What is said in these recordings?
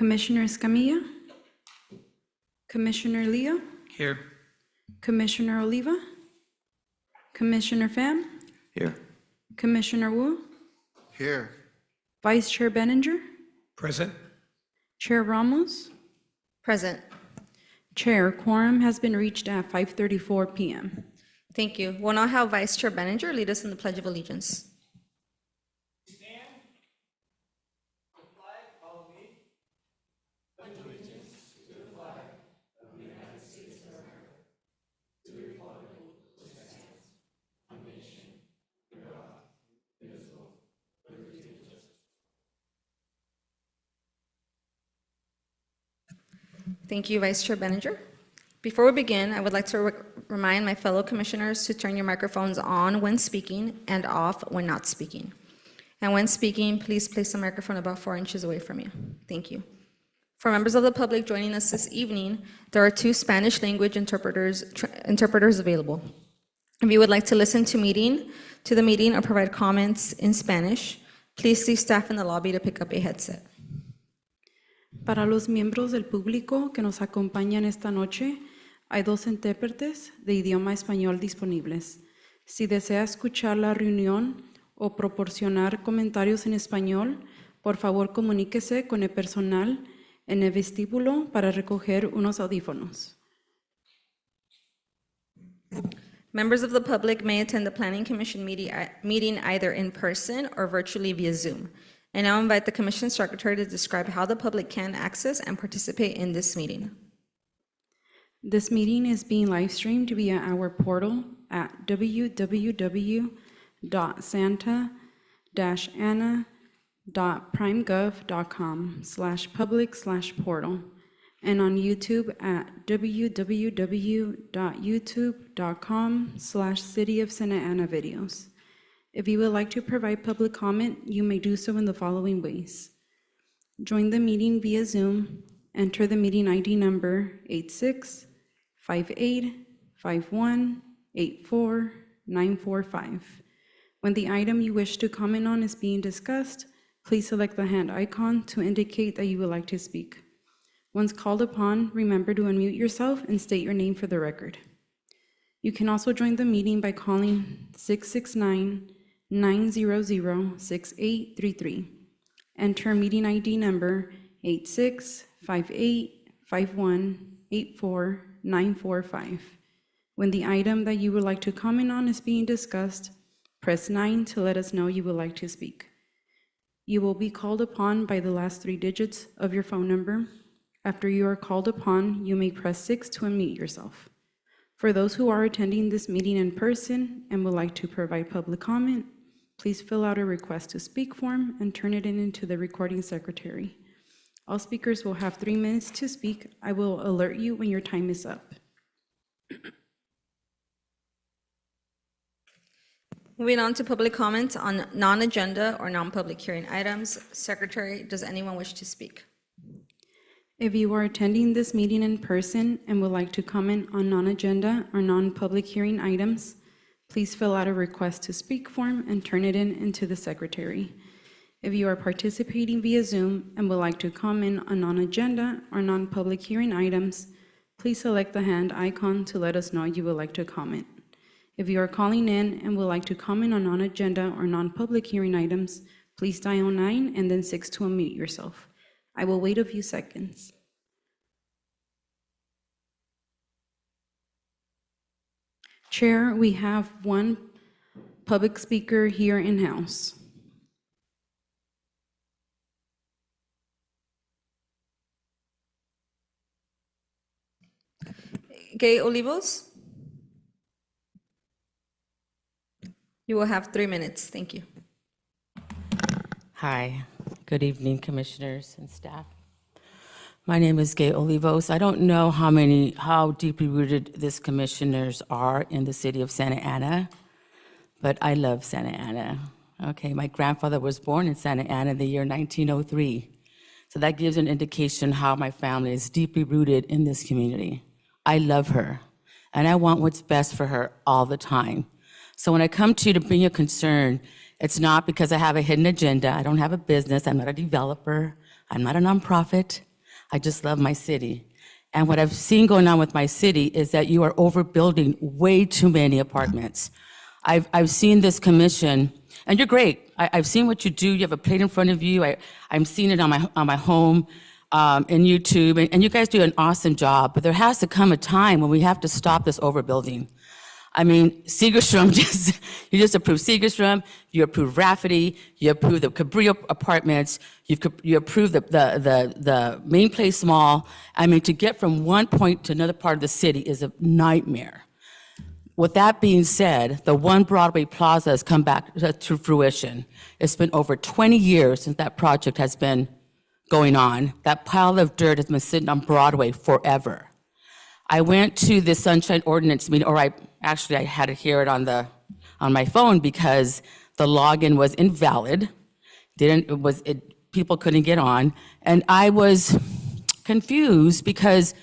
Commissioner Escamilla, Commissioner Leo, Here. Commissioner Oliva, Commissioner Pham, Here. Commissioner Wu, Here. Vice Chair Benninger, Present. Chair Ramos. Present. Chair, quorum has been reached at 5:34 p.m. Thank you. We'll now have Vice Chair Benninger lead us in the Pledge of Allegiance. Thank you, Vice Chair Benninger. Before we begin, I would like to remind my fellow commissioners to turn your microphones on when speaking and off when not speaking. And when speaking, please place the microphone about 4 inches away from you. Thank you. For members of the public joining us this evening, there are 2 Spanish language interpreters available. If you would like to listen to the meeting or provide comments in Spanish, please see staff in the lobby to pick up a headset. Para los miembros del público que nos acompañan esta noche, hay 2 intérpretes de idioma español disponibles. Si desea escuchar la reunión o proporcionar comentarios en español, por favor comuníquese con el personal en el vestíbulo para recoger unos audífonos. Members of the public may attend the Planning Commission meeting either in person or virtually via Zoom. I now invite the Commission Secretary to describe how the public can access and participate in this meeting. This meeting is being live streamed via our portal at www.santa-ana.primegov.com/public/portal and on YouTube at www.youtube.com/City of Santa Ana videos. If you would like to provide public comment, you may do so in the following ways. Join the meeting via Zoom, enter the meeting ID number 8658518495. When the item you wish to comment on is being discussed, please select the hand icon to indicate that you would like to speak. Once called upon, remember to unmute yourself and state your name for the record. You can also join the meeting by calling 669-900-6833. Enter meeting ID number 8658518495. When the item that you would like to comment on is being discussed, press 9 to let us know you would like to speak. You will be called upon by the last 3 digits of your phone number. After you are called upon, you may press 6 to unmute yourself. For those who are attending this meeting in person and would like to provide public comment, please fill out a request to speak form and turn it into the recording secretary. All speakers will have 3 minutes to speak. I will alert you when your time is up. Moving on to public comments on non-agenda or non-public hearing items. Secretary, does anyone wish to speak? If you are attending this meeting in person and would like to comment on non-agenda or non-public hearing items, please fill out a request to speak form and turn it into the secretary. If you are participating via Zoom and would like to comment on non-agenda or non-public hearing items, please select the hand icon to let us know you would like to comment. If you are calling in and would like to comment on non-agenda or non-public hearing items, please dial 9 and then 6 to unmute yourself. I will wait a few seconds. Chair, we have 1 public speaker here in-house. Gay Olivos? You will have 3 minutes. Thank you. Hi, good evening, commissioners and staff. My name is Gay Olivos. I don't know how deeply rooted these commissioners are in the city of Santa Ana, but I love Santa Ana. Okay, my grandfather was born in Santa Ana in the year 1903. So that gives an indication how my family is deeply rooted in this community. I love her, and I want what's best for her all the time. So when I come to you to bring a concern, it's not because I have a hidden agenda. I don't have a business. I'm not a developer. I'm not a nonprofit. I just love my city. And what I've seen going on with my city is that you are overbuilding way too many apartments. I've seen this commission, and you're great. I've seen what you do. You have a plate in front of you. I'm seeing it on my home, in YouTube, and you guys do an awesome job. But there has to come a time when we have to stop this overbuilding. I mean, Segerstrom, you just approved Segerstrom, you approved Rafferty, you approved the Cabrillo Apartments, you approved the Main Place Mall. I mean, to get from one point to another part of the city is a nightmare. With that being said, the One Broadway Plaza has come back to fruition. It's been over 20 years since that project has been going on. That pile of dirt has been sitting on Broadway forever. I went to the Sunshine Ordinance meeting, or I had to hear it on my phone because the login was invalid. People couldn't get on, and I was confused because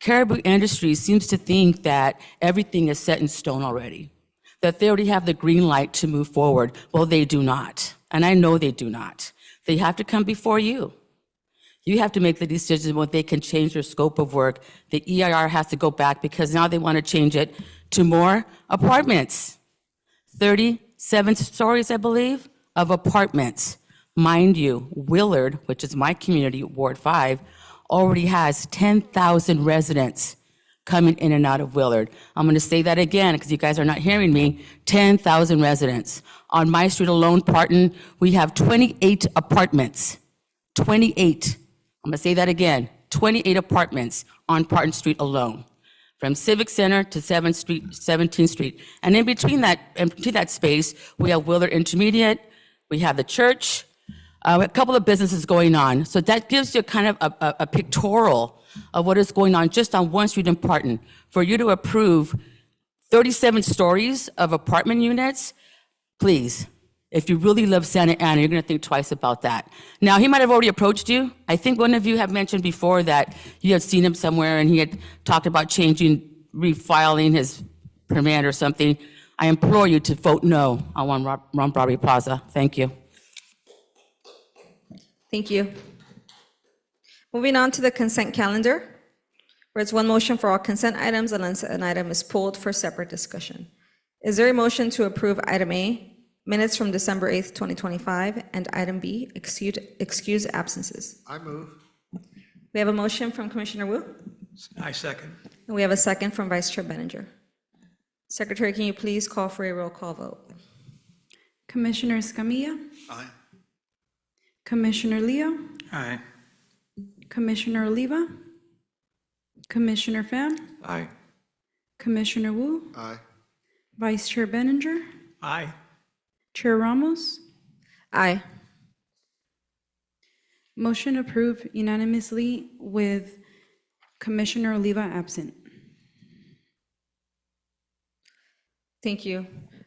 Caribou Industries seems to think that everything is set in stone already, that they already have the green light to move forward. Well, they do not, and I know they do not. They have to come before you. You have to make the decision when they can change their scope of work. The EIR has to go back because now they want to change it to more apartments. 37 stories, I believe, of apartments. Mind you, Willard, which is my community, Ward 5, already has 10,000 residents coming in and out of Willard. I'm going to say that again because you guys are not hearing me. 10,000 residents. On my street alone, Parton, we have 28 apartments. 28. I'm going to say that again. 28 apartments on Parton Street alone, from Civic Center to 17th Street. And in between that space, we have Willard Intermediate, we have the church, a couple of businesses going on. So that gives you kind of a pictorial of what is going on just on one street in Parton. For you to approve 37 stories of apartment units, please, if you really love Santa Ana, you're going to think twice about that. Now, he might have already approached you. I think one of you have mentioned before that you had seen him somewhere and he had talked about refiling his permit or something. I implore you to vote no on One Broadway Plaza. Thank you. Thank you. Moving on to the consent calendar, where it's one motion for all consent items unless an item is pulled for separate discussion. Is there a motion to approve item A, minutes from December 8th, 2025, and item B, excuse absences? I move. We have a motion from Commissioner Wu, I second. and we have a second from Vice Chair Benninger. Secretary, can you please call for a roll call vote? Commissioner Escamilla, Aye. Commissioner Leo, Aye. Commissioner Oliva, Commissioner Pham, Aye. Commissioner Wu, Aye. Vice Chair Benninger, Aye. Chair Ramos. Aye. Motion approved unanimously with Commissioner Oliva absent. Thank you.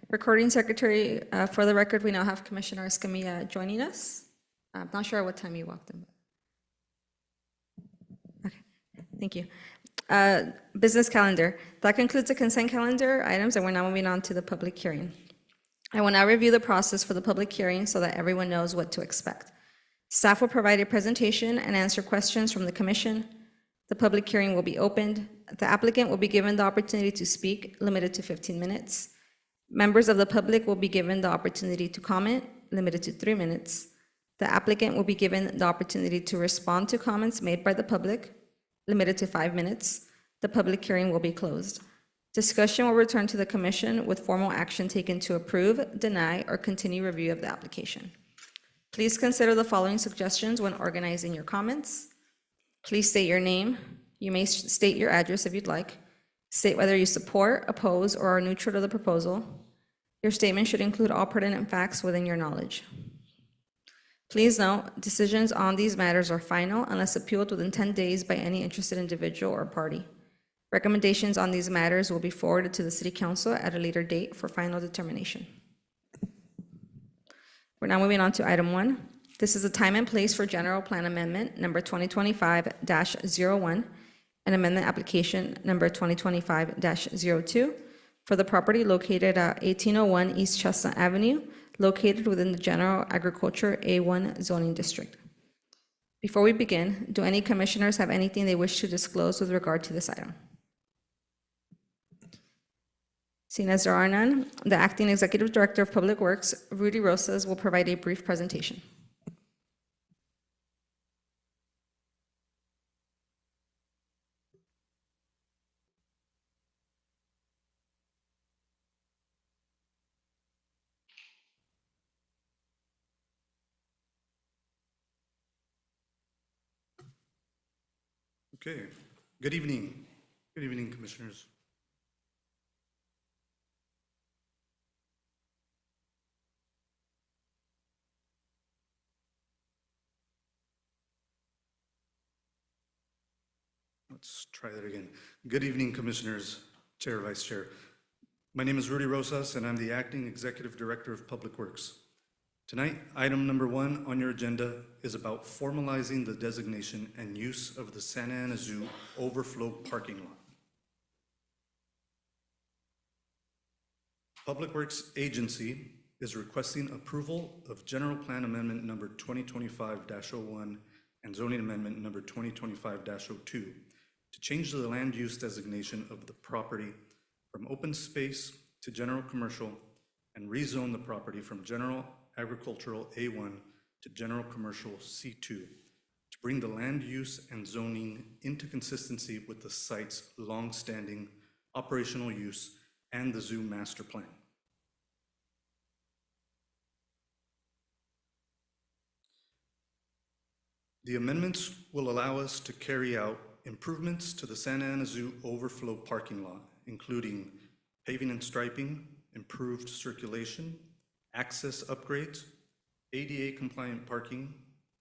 Recording Secretary, for the record, we now have Commissioner Escamilla joining us. I'm not sure what time you walked in. Okay, thank you. Business calendar. That concludes the consent calendar items, and we're now moving on to the public hearing. I will now review the process for the public hearing so that everyone knows what to expect. Staff will provide a presentation and answer questions from the commission. The public hearing will be opened. The applicant will be given the opportunity to speak, limited to 15 minutes. Members of the public will be given the opportunity to comment, limited to 3 minutes. The applicant will be given the opportunity to respond to comments made by the public, limited to 5 minutes. The public hearing will be closed. Discussion will return to the commission with formal action taken to approve, deny, or continue review of the application. Please consider the following suggestions when organizing your comments. Please state your name. You may state your address if you'd like. State whether you support, oppose, or are neutral to the proposal. Your statement should include all pertinent facts within your knowledge. Please note, decisions on these matters are final unless appealed within 10 days by any interested individual or party. Recommendations on these matters will be forwarded to the City Council at a later date for final determination. We're now moving on to item 1. This is a time and place for general plan amendment number 2025-01 and amendment application number 2025-02 for the property located at 1801 East Chestnut Avenue, located within the General Agriculture A1 zoning district. Before we begin, do any commissioners have anything they wish to disclose with regard to this item? Seeing as there are none, the Acting Executive Director of Public Works, Rudy Rosas, will provide a brief presentation. Okay, good evening. Good evening, Commissioners. Let's try that again. Good evening, Commissioners, Chair, Vice Chair. My name is Rudy Rosas, and I'm the Acting Executive Director of Public Works. Tonight, item number 1 on your agenda is about formalizing the designation and use of the Santa Ana Zoo overflow parking lot. Public Works Agency is requesting approval of General Plan Amendment number 2025-01 and Zoning Amendment number 2025-02 to change the land use designation of the property from open space to general commercial and rezone the property from general agricultural A1 to general commercial C2 to bring the land use and zoning into consistency with the site's long-standing operational use and the zoo master plan. The amendments will allow us to carry out improvements to the Santa Ana Zoo overflow parking lot, including paving and striping, improved circulation, access upgrades, ADA compliant parking,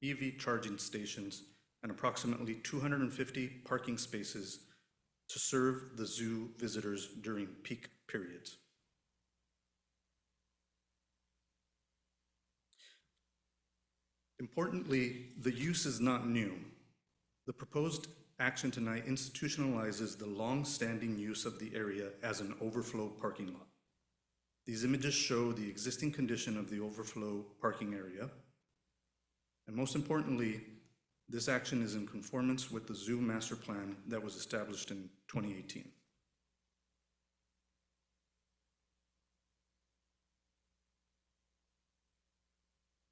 EV charging stations, and approximately 250 parking spaces to serve the zoo visitors during peak periods. Importantly, the use is not new. The proposed action tonight institutionalizes the long-standing use of the area as an overflow parking lot. These images show the existing condition of the overflow parking area. And most importantly, this action is in conformance with the zoo master plan that was established in 2018.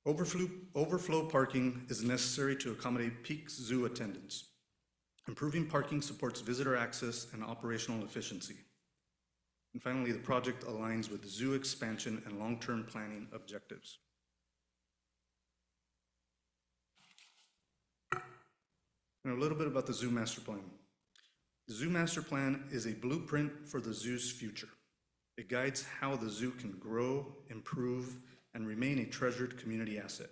Overflow parking is necessary to accommodate peak zoo attendance. Improving parking supports visitor access and operational efficiency. And finally, the project aligns with zoo expansion and long-term planning objectives. And a little bit about the zoo master plan. The zoo master plan is a blueprint for the zoo's future. It guides how the zoo can grow, improve, and remain a treasured community asset.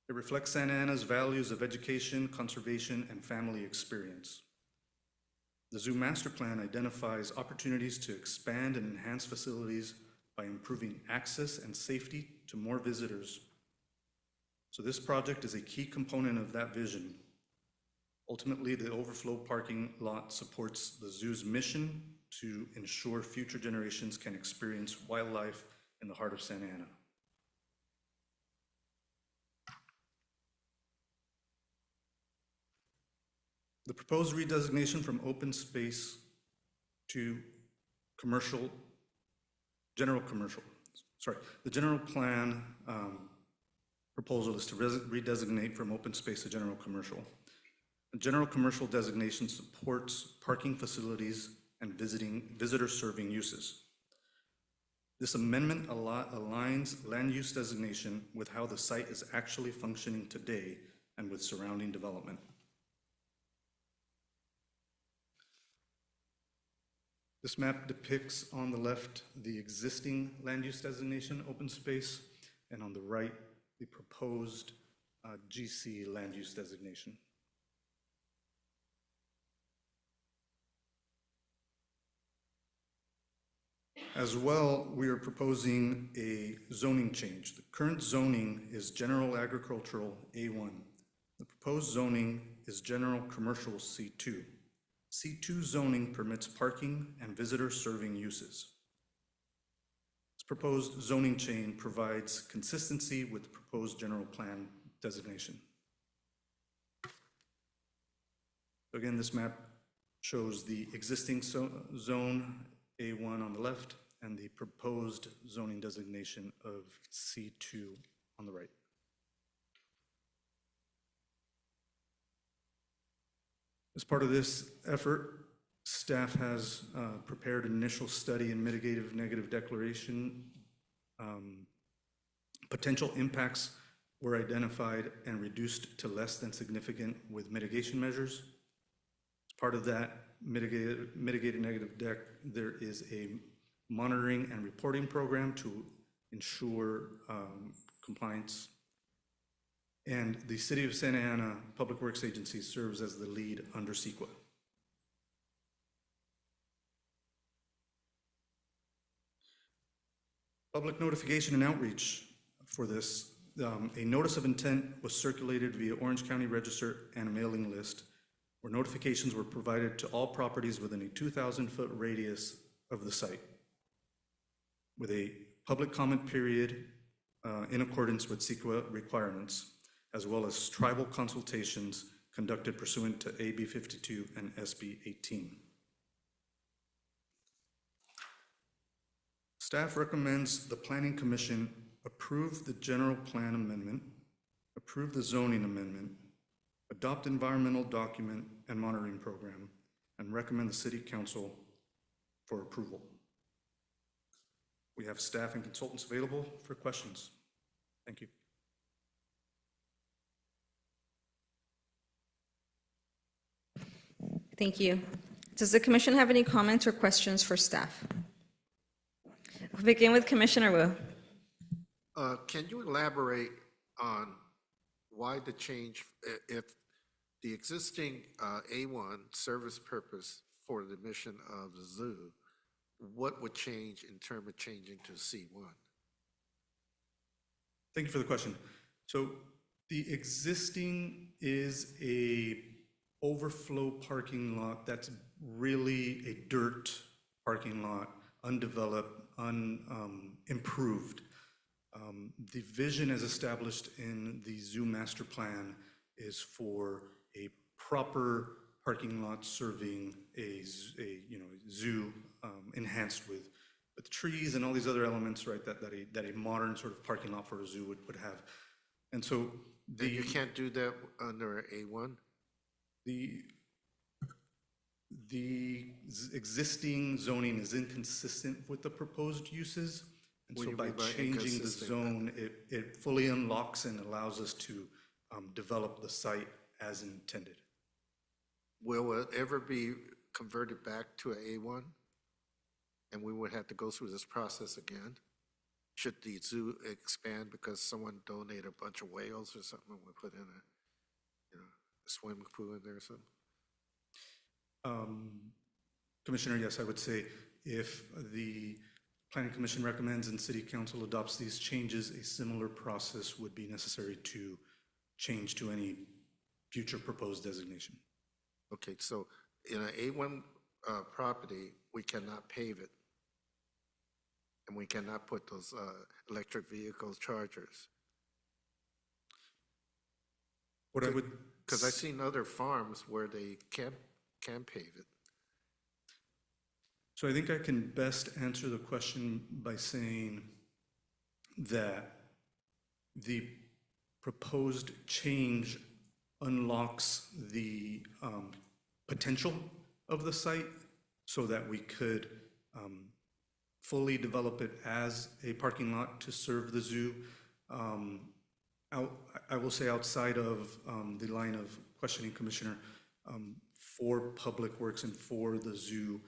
It reflects Santa Ana's values of education, conservation, and family experience. The Zoo Master Plan identifies opportunities to expand and enhance facilities by improving access and safety to more visitors. So this project is a key component of that vision. Ultimately, the overflow parking lot supports the zoo's mission to ensure future generations can experience wildlife in the heart of Santa Ana. The proposed redesignation from open space to general commercial. The general plan proposal is to redesignate from open space to general commercial. The general commercial designation supports parking facilities and visitor-serving uses. This amendment aligns land use designation with how the site is actually functioning today and with surrounding development. This map depicts on the left the existing land use designation, open space, and on the right, the proposed GC land use designation. As well, we are proposing a zoning change. The current zoning is general agricultural A1. The proposed zoning is general commercial C2. C2 zoning permits parking and visitor-serving uses. This proposed zoning change provides consistency with the proposed general plan designation. So again, this map shows the existing zone A1 on the left and the proposed zoning designation of C2 on the right. As part of this effort, staff has prepared an initial study and mitigative negative declaration. Potential impacts were identified and reduced to less than significant with mitigation measures. As part of that mitigated negative deck, there is a monitoring and reporting program to ensure compliance. And the City of Santa Ana Public Works Agency serves as the lead under CEQA. Public notification and outreach for this. A notice of intent was circulated via Orange County Register and a mailing list where notifications were provided to all properties within a 2,000-foot radius of the site, with a public comment period in accordance with CEQA requirements, as well as tribal consultations conducted pursuant to AB 52 and SB 18. Staff recommends the Planning Commission approve the general plan amendment, approve the zoning amendment, adopt environmental document and monitoring program, and recommend the City Council for approval. We have staff and consultants available for questions. Thank you. Thank you. Does the commission have any comments or questions for staff? We'll begin with Commissioner Wu. Can you elaborate on why the change, if the existing A1 service purpose for the mission of the zoo, what would change in terms of changing to C1? Thank you for the question. So the existing is a overflow parking lot that's really a dirt parking lot, undeveloped, unimproved. The vision as established in the zoo master plan is for a proper parking lot serving a zoo enhanced with trees and all these other elements, right, that a modern sort of parking lot for a zoo would have. And so And you can't do that under A1? The existing zoning is inconsistent with the proposed uses. And What so do you by mean by changing the inconsistent? zone, it fully unlocks and allows us to develop the site as intended. Will it ever be converted back to an A1? And we would have to go through this process again? Should the zoo expand because someone donated a bunch of whales or something, we put in a swimming pool in there or something? Commissioner, yes, I would say if the Planning Commission recommends and City Council adopts these changes, a similar process would be necessary to change to any future proposed designation. Okay, so in an A1 property, we cannot pave it. And we cannot put those electric vehicle chargers. What I would, Because I've seen other farms where they can pave it. so I think I can best answer the question by saying that the proposed change unlocks the potential of the site so that we could fully develop it as a parking lot to serve the zoo. I will say outside of the line of questioning, Commissioner, for Public Works and for the zoo,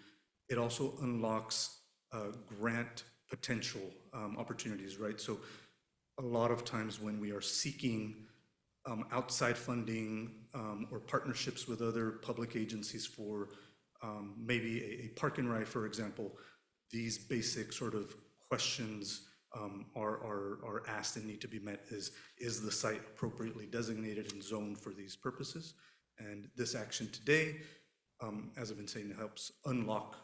it also unlocks grant potential opportunities, right? So a lot of times when we are seeking outside funding or partnerships with other public agencies for maybe a park and ride, for example, these basic sort of questions are asked and need to be met. Is the site appropriately designated and zoned for these purposes? And this action today, as I've been saying, helps unlock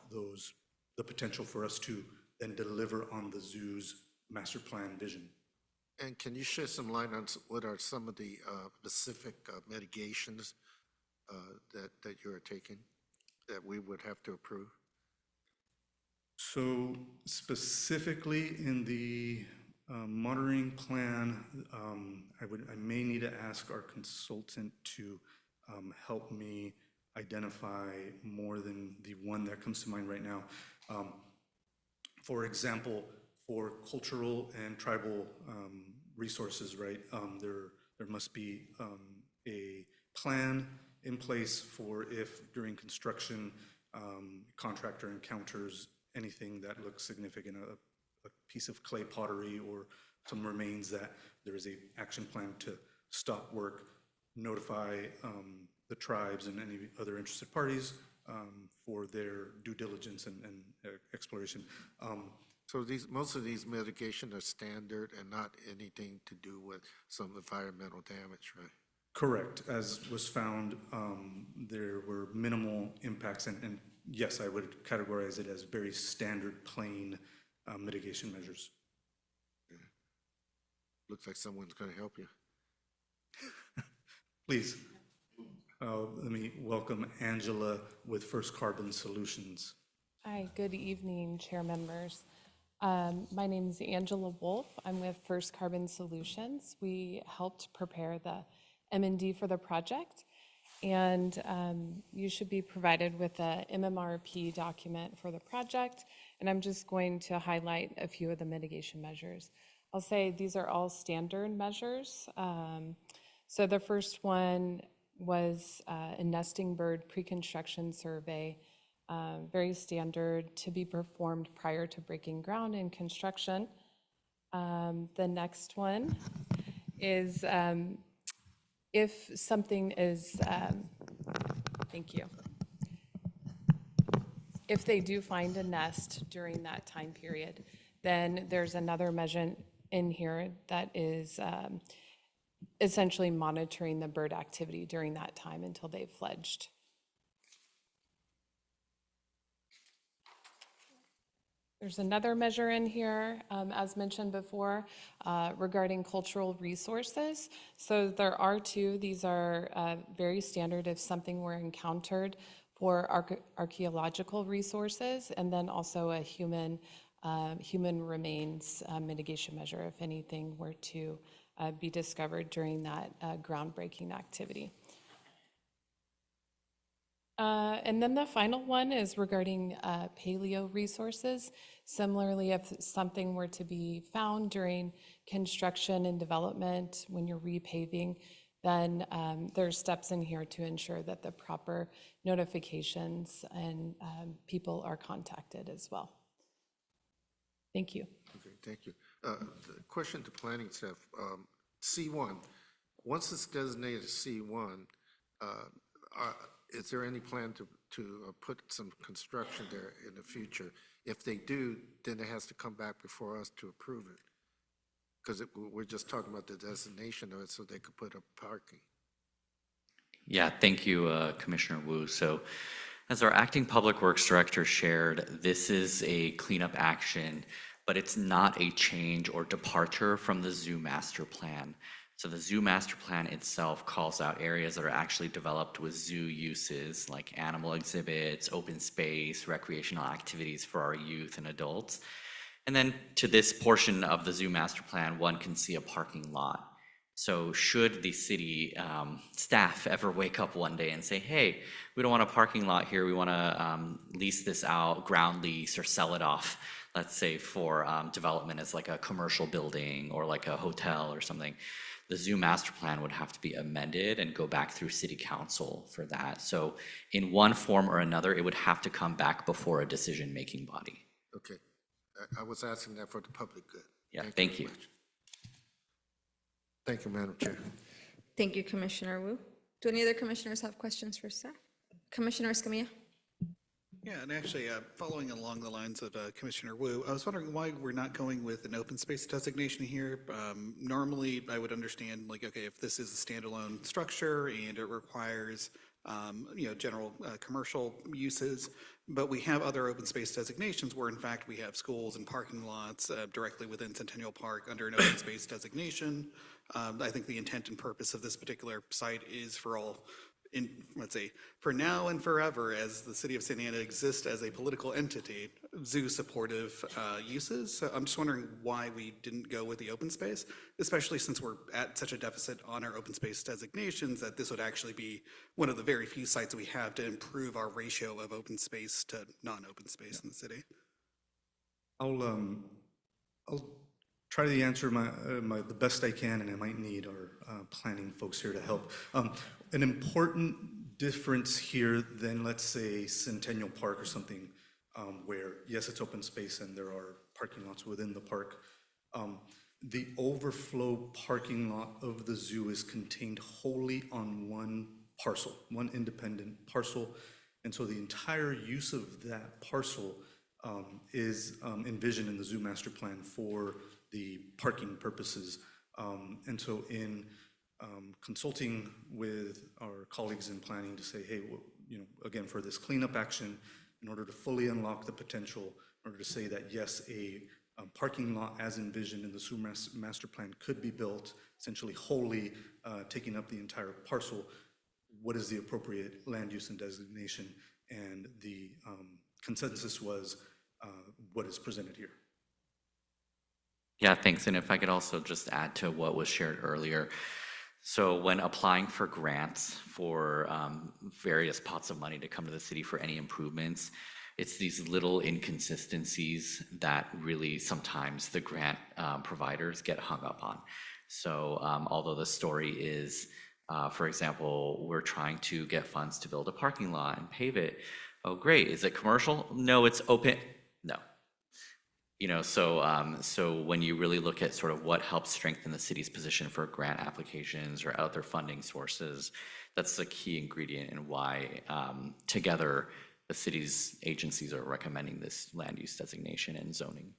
the potential for us to then deliver on the zoo's master plan vision. And can you shed some light on what are some of the specific mitigations that you are taking, that we would have to approve? So specifically in the monitoring plan, I may need to ask our consultant to help me identify more than the one that comes to mind right now. For example, for cultural and tribal resources, right, there must be a plan in place for if during construction, contractor encounters anything that looks significant, a piece of clay pottery or some remains, that there is a action plan to stop work, notify the tribes and any other interested parties for their due diligence and exploration. So most of these mitigation are standard and not anything to do with some environmental damage, right? Correct. As was found, there were minimal impacts, and yes, I would categorize it as very standard, plain mitigation measures. Looks like someone's going to help you. Please, let me welcome Angela with First Carbon Solutions. Hi, good evening, chair members. My name is Angela Wolf. I'm with First Carbon Solutions. We helped prepare the M&D for the project, and you should be provided with a MMRP document for the project, and I'm just going to highlight a few of the mitigation measures. I'll say these are all standard measures. So the first one was a nesting bird pre-construction survey, very standard, to be performed prior to breaking ground in construction. The next one is if something is, thank you. If they do find a nest during that time period, then there's another measure in here that is essentially monitoring the bird activity during that time until they've fledged. There's another measure in here, as mentioned before, regarding cultural resources. So there are two. These are very standard if something were encountered for archaeological resources, and then also a human remains mitigation measure if anything were to be discovered during that groundbreaking activity. And then the final one is regarding paleo resources. Similarly, if something were to be found during construction and development when you're repaving, then there's steps in here to ensure that the proper notifications and people are contacted as well. Thank you. Okay, thank you. The question to planning staff, C1, once it's designated C1, is there any plan to put some construction there in the future? If they do, then it has to come back before us to approve it. Because we're just talking about the designation of it so they could put up parking. Yeah, thank you, Commissioner Wu. So as our acting public works director shared, this is a cleanup action, but it's not a change or departure from the zoo master plan. So the zoo master plan itself calls out areas that are actually developed with zoo uses like animal exhibits, open space, recreational activities for our youth and adults. And then to this portion of the zoo master plan, one can see a parking lot. So should the city staff ever wake up one day and say, hey, we don't want a parking lot here, we want to lease this out, ground lease, or sell it off, let's say for development as like a commercial building or like a hotel or something, the zoo master plan would have to be amended and go back through city council for that. So in one form or another, it would have to come back before a decision-making body. Okay, I was asking that for the public good. Yeah, thank you. very much. Thank you, Madam Chair. Thank you, Commissioner Wu. Do any other commissioners have questions for staff? Commissioner Escamilla? Yeah, and actually, following along the lines of Commissioner Wu, I was wondering why we're not going with an open space designation here. Normally, I would understand, like, okay, if this is a standalone structure and it requires, general commercial uses, but we have other open space designations where, in fact, we have schools and parking lots directly within Centennial Park under an open space designation. I think the intent and purpose of this particular site is for all let's say, for now and forever, as the city of Santa Ana exists as a political entity, zoo-supportive uses. So I'm just wondering why we didn't go with the open space, especially since we're at such a deficit on our open space designations, that this would actually be one of the very few sites we have to improve our ratio of open space to non-open space in the city. I'll try to answer the best I can, and I might need our planning folks here to help. An important difference here than, let's say, Centennial Park or something, where, yes, it's open space and there are parking lots within the park. The overflow parking lot of the zoo is contained wholly on one parcel, one independent parcel. And so the entire use of that parcel is envisioned in the zoo master plan for the parking purposes. And so in consulting with our colleagues in planning to say, hey, again, for this cleanup action, in order to fully unlock the potential, in order to say that, yes, a parking lot as envisioned in the zoo master plan could be built, essentially wholly taking up the entire parcel, what is the appropriate land use and designation? And the consensus was what is presented here. Yeah, thanks. And if I could also just add to what was shared earlier. So when applying for grants for various pots of money to come to the city for any improvements, it's these little inconsistencies that really sometimes the grant providers get hung up on. So although the story is, for example, we're trying to get funds to build a parking lot and pave it. Oh, great. Is it commercial? No, it's open. No. So when you really look at sort of what helps strengthen the city's position for grant applications or other funding sources, that's the key ingredient in why together the city's agencies are recommending this land use designation and zoning.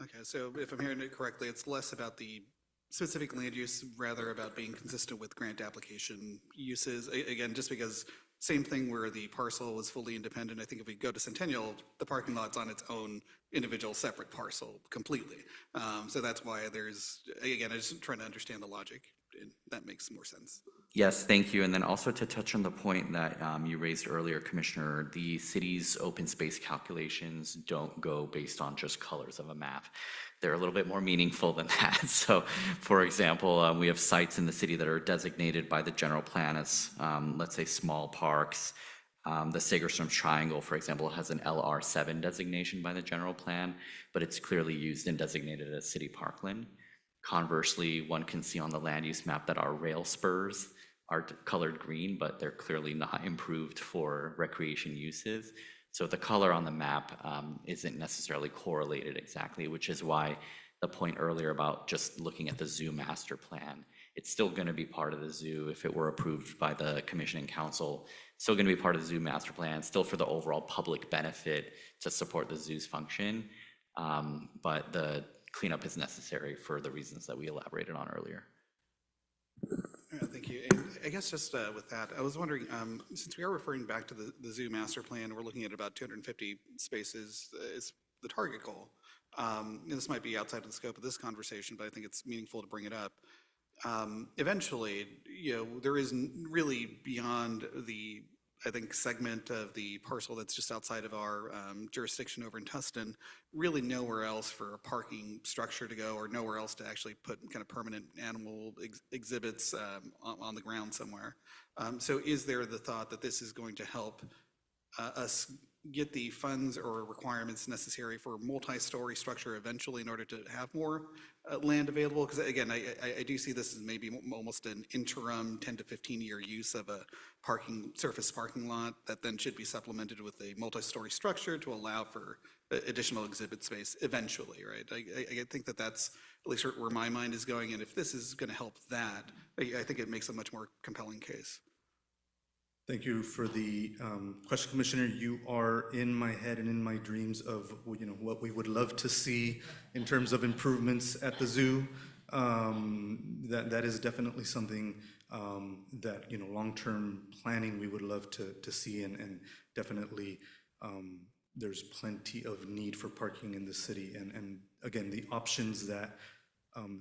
Okay, so if I'm hearing it correctly, it's less about the specific land use, rather about being consistent with grant application uses. Again, just because same thing where the parcel was fully independent. I think if we go to Centennial, the parking lot's on its own individual separate parcel completely. So that's why there's, again, I just trying to understand the logic, and that makes more sense. Yes, thank you. And then also to touch on the point that you raised earlier, Commissioner, the city's open space calculations don't go based on just colors of a map. They're a little bit more meaningful than that. So, for example, we have sites in the city that are designated by the general plan as, let's say, small parks. The Segerstrom Triangle, for example, has an LR7 designation by the general plan, but it's clearly used and designated as city parkland. Conversely, one can see on the land use map that our rail spurs are colored green, but they're clearly not improved for recreation uses. So the color on the map isn't necessarily correlated exactly, which is why the point earlier about just looking at the zoo master plan, it's still going to be part of the zoo if it were approved by the commission and council, still going to be part of the zoo master plan, still for the overall public benefit to support the zoo's function. But the cleanup is necessary for the reasons that we elaborated on earlier. Thank you. And I guess just with that, I was wondering, since we are referring back to the zoo master plan, we're looking at about 250 spaces is the target goal. And this might be outside of the scope of this conversation, but I think it's meaningful to bring it up. Eventually, there is really beyond the, I think, segment of the parcel that's just outside of our jurisdiction over in Tustin, really nowhere else for a parking structure to go, or nowhere else to actually put kind of permanent animal exhibits on the ground somewhere. So is there the thought that this is going to help us get the funds or requirements necessary for a multi-story structure eventually in order to have more land available? Because again, I do see this as maybe almost an interim 10 to 15-year use of a surface parking lot that then should be supplemented with a multi-story structure to allow for additional exhibit space eventually, right? I think that that's at least where my mind is going, and if this is going to help that, I think it makes a much more compelling case. Thank you for the question, Commissioner. You are in my head and in my dreams of what we would love to see in terms of improvements at the zoo. That is definitely something that long-term planning we would love to see, and definitely there's plenty of need for parking in the city. And again, the options that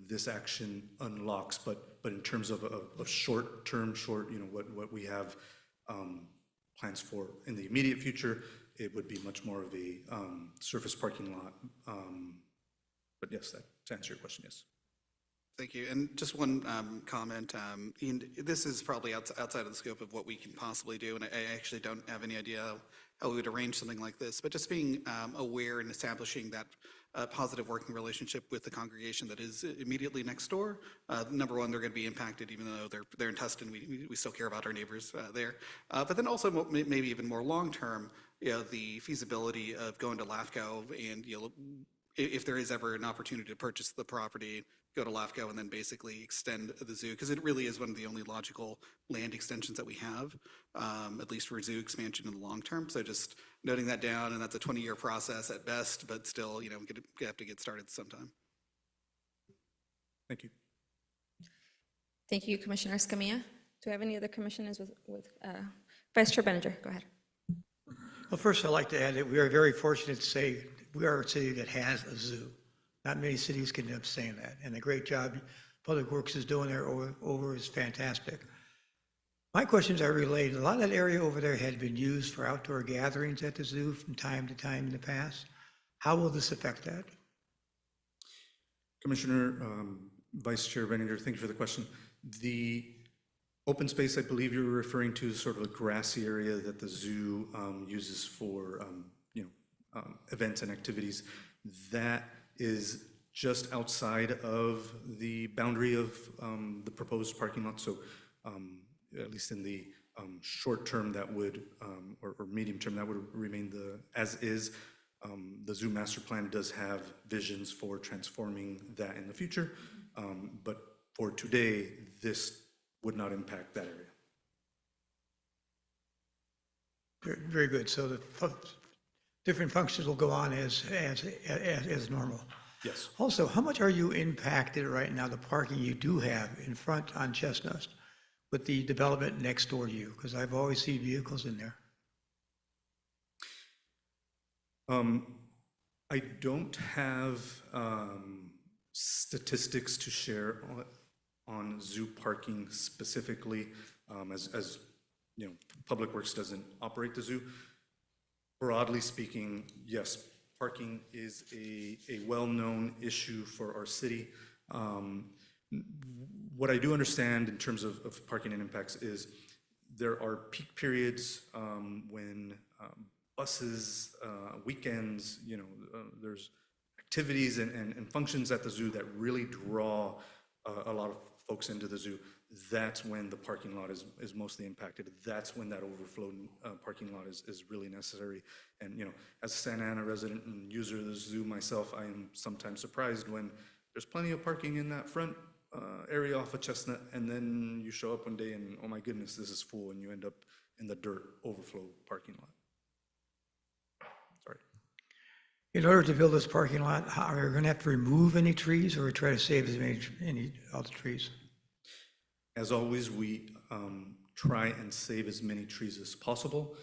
this action unlocks. But in terms of short-term, what we have plans for in the immediate future, it would be much more of a surface parking lot. But yes, that, to answer your question, yes. Thank you. And just one comment. Ian, this is probably outside of the scope of what we can possibly do, and I actually don't have any idea how we would arrange something like this. But just being aware and establishing that positive working relationship with the congregation that is immediately next door. Number one, they're going to be impacted, even though they're in Tustin. We still care about our neighbors there. But then also maybe even more long term, the feasibility of going to LAFCO and if there is ever an opportunity to purchase the property, go to LAFCO and then basically extend the zoo, because it really is one of the only logical land extensions that we have, at least for zoo expansion in the long term. So just noting that down, and that's a 20-year process at best, but still, we have to get started sometime. Thank you. Thank you, Commissioner Escamilla. Do we have any other commissioners with Vice Chair Beninger? Go ahead. Well, first, I'd like to add that we are very fortunate to say we are a city that has a zoo. Not many cities can say that, and the great job Public Works is doing there over is fantastic. My questions are related. A lot of that area over there had been used for outdoor gatherings at the zoo from time to time in the past. How will this affect that? Commissioner, Vice Chair Benninger, thank you for the question. The open space I believe you're referring to is sort of a grassy area that the zoo uses for events and activities. That is just outside of the boundary of the proposed parking lot. So at least in the short term, that would, or medium term, that would remain as is. The zoo master plan does have visions for transforming that in the future, but for today, this would not impact that area. Very good. So the different functions will go on as normal. Yes. Also, how much are you impacted right now, the parking you do have in front on Chestnut, with the development next door to you? Because I've always seen vehicles in there. I don't have statistics to share on zoo parking specifically, as you know, Public Works doesn't operate the zoo. Broadly speaking, yes, parking is a well-known issue for our city. What I do understand in terms of parking and impacts is there are peak periods when buses, weekends, there's activities and functions at the zoo that really draw a lot of folks into the zoo. That's when the parking lot is mostly impacted. That's when that overflow parking lot is really necessary. And as a Santa Ana resident and user of the zoo myself, I am sometimes surprised when there's plenty of parking in that front area off of Chestnut, and then you show up one day and, oh my goodness, this is full, and you end up in the dirt overflow parking lot. Sorry. In order to build this parking lot, are you going to have to remove any trees or try to save as many of the trees? As always, we try and save as many trees as possible.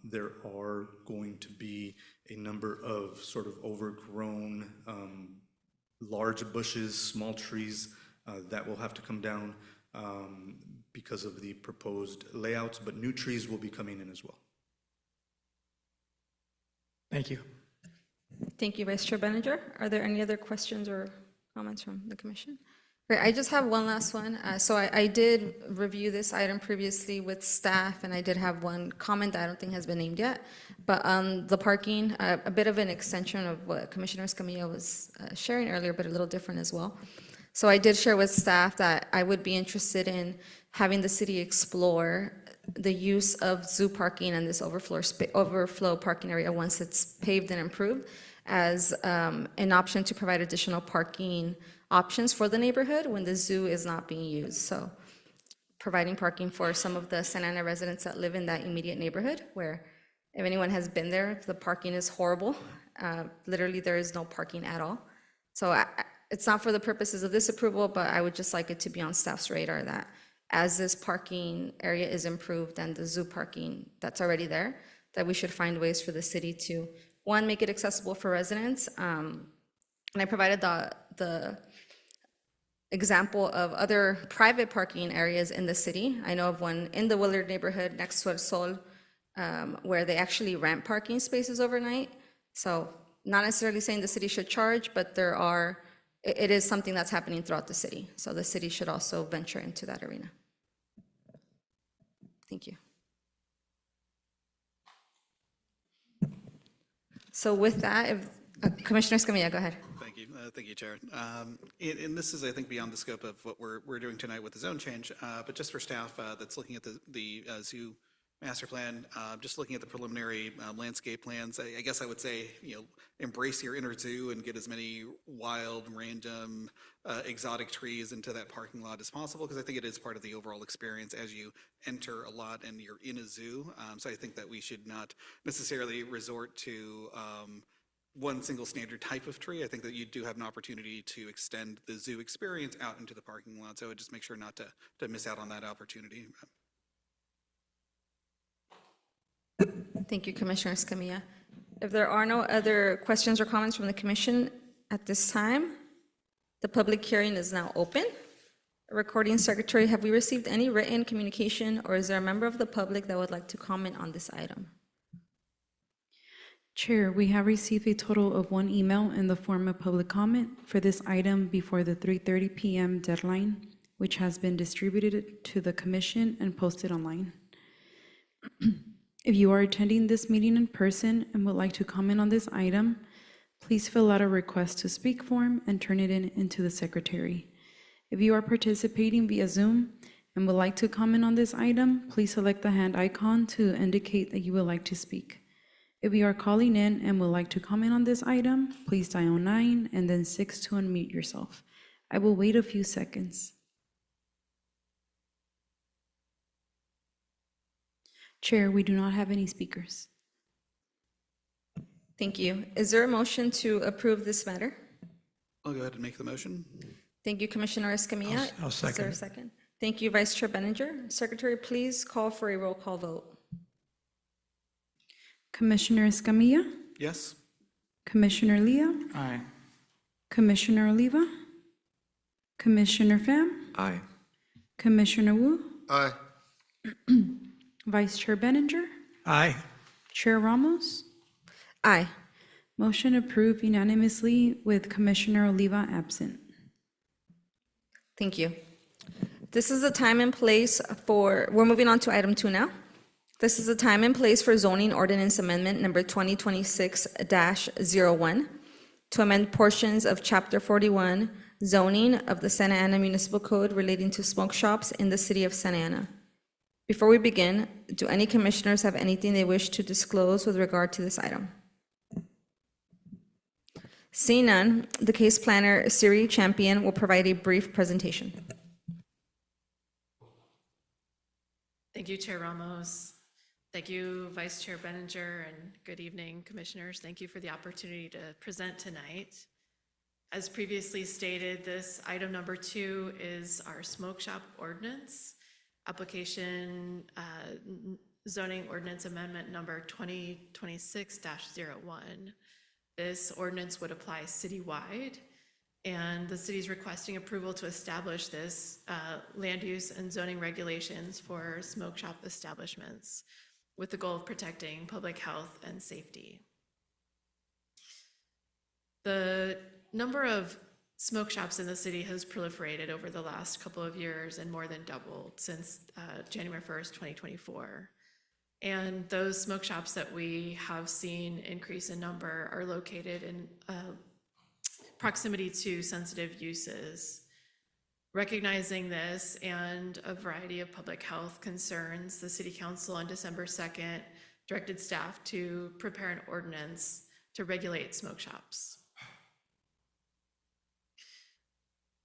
There are going to be a number of sort of overgrown large bushes, small trees that will have to come down because of the proposed layouts, but new trees will be coming in as well. Thank you. Thank you, Vice Chair Beninger. Are there any other questions or comments from the commission? Great, I just have one last one. So I did review this item previously with staff, and I did have one comment that I don't think has been named yet. But the parking, a bit of an extension of what Commissioner Escamilla was sharing earlier, but a little different as well. So I did share with staff that I would be interested in having the city explore the use of zoo parking and this overflow parking area once it's paved and improved as an option to provide additional parking options for the neighborhood when the zoo is not being used. So providing parking for some of the Santa Ana residents that live in that immediate neighborhood, where if anyone has been there, the parking is horrible. Literally, there is no parking at all. So it's not for the purposes of this approval, but I would just like it to be on staff's radar that as this parking area is improved and the zoo parking that's already there, that we should find ways for the city to, one, make it accessible for residents. And I provided the example of other private parking areas in the city. I know of one in the Willard neighborhood next to El Sol, where they actually rent parking spaces overnight. So not necessarily saying the city should charge, but it is something that's happening throughout the city. So the city should also venture into that arena. Thank you. So with that, if Commissioner Escamilla, go ahead. Thank you, Chair. And this is, I think, beyond the scope of what we're doing tonight with the zone change, but just for staff that's looking at the zoo master plan, just looking at the preliminary landscape plans, I guess I would say, embrace your inner zoo and get as many wild, random, exotic trees into that parking lot as possible, because I think it is part of the overall experience as you enter a lot and you're in a zoo. So I think that we should not necessarily resort to one single standard type of tree. I think that you do have an opportunity to extend the zoo experience out into the parking lot. So I would just make sure not to miss out on that opportunity. Thank you, Commissioner Escamilla. If there are no other questions or comments from the commission at this time, the public hearing is now open. Recording Secretary, have we received any written communication, or is there a member of the public that would like to comment on this item? Chair, we have received a total of 1 email in the form of public comment for this item before the 3:30 p.m. deadline, which has been distributed to the commission and posted online. If you are attending this meeting in person and would like to comment on this item, please fill out a request to speak form and turn it into the secretary. If you are participating via Zoom and would like to comment on this item, please select the hand icon to indicate that you would like to speak. If you are calling in and would like to comment on this item, please dial 9 and then 6 to unmute yourself. I will wait a few seconds. Chair, we do not have any speakers. Thank you. Is there a motion to approve this matter? I'll go ahead and make the motion. Thank you, Commissioner Escamilla. I'll Is there second a it. second? Thank you, Vice Chair Benninger. Secretary, please call for a roll call vote. Commissioner Escamilla, Yes? Commissioner Leah, Aye. Commissioner Oliva, Commissioner Pham, Aye. Commissioner Wu, Aye. Vice Chair Benninger, Aye. Chair Ramos. Aye. Motion approved unanimously with Commissioner Oliva absent. Thank you. This is the time and place we're moving on to item 2 now. This is the time and place for zoning ordinance amendment number 2026-01 to amend portions of Chapter 41 zoning of the Santa Ana Municipal Code relating to smoke shops in the city of Santa Ana. Before we begin, do any commissioners have anything they wish to disclose with regard to this item? Seeing none, the case planner, Siri Champion, will provide a brief presentation. Thank you, Chair Ramos. Thank you, Vice Chair Benninger, and good evening, Commissioners. Thank you for the opportunity to present tonight. As previously stated, this item number 2 is our smoke shop ordinance, application zoning ordinance amendment number 2026-01. This ordinance would apply citywide, and the city is requesting approval to establish this land use and zoning regulations for smoke shop establishments with the goal of protecting public health and safety. The number of smoke shops in the city has proliferated over the last couple of years and more than doubled since January 1st, 2024. And those smoke shops that we have seen increase in number are located in proximity to sensitive uses. Recognizing this and a variety of public health concerns, the City Council on December 2nd directed staff to prepare an ordinance to regulate smoke shops.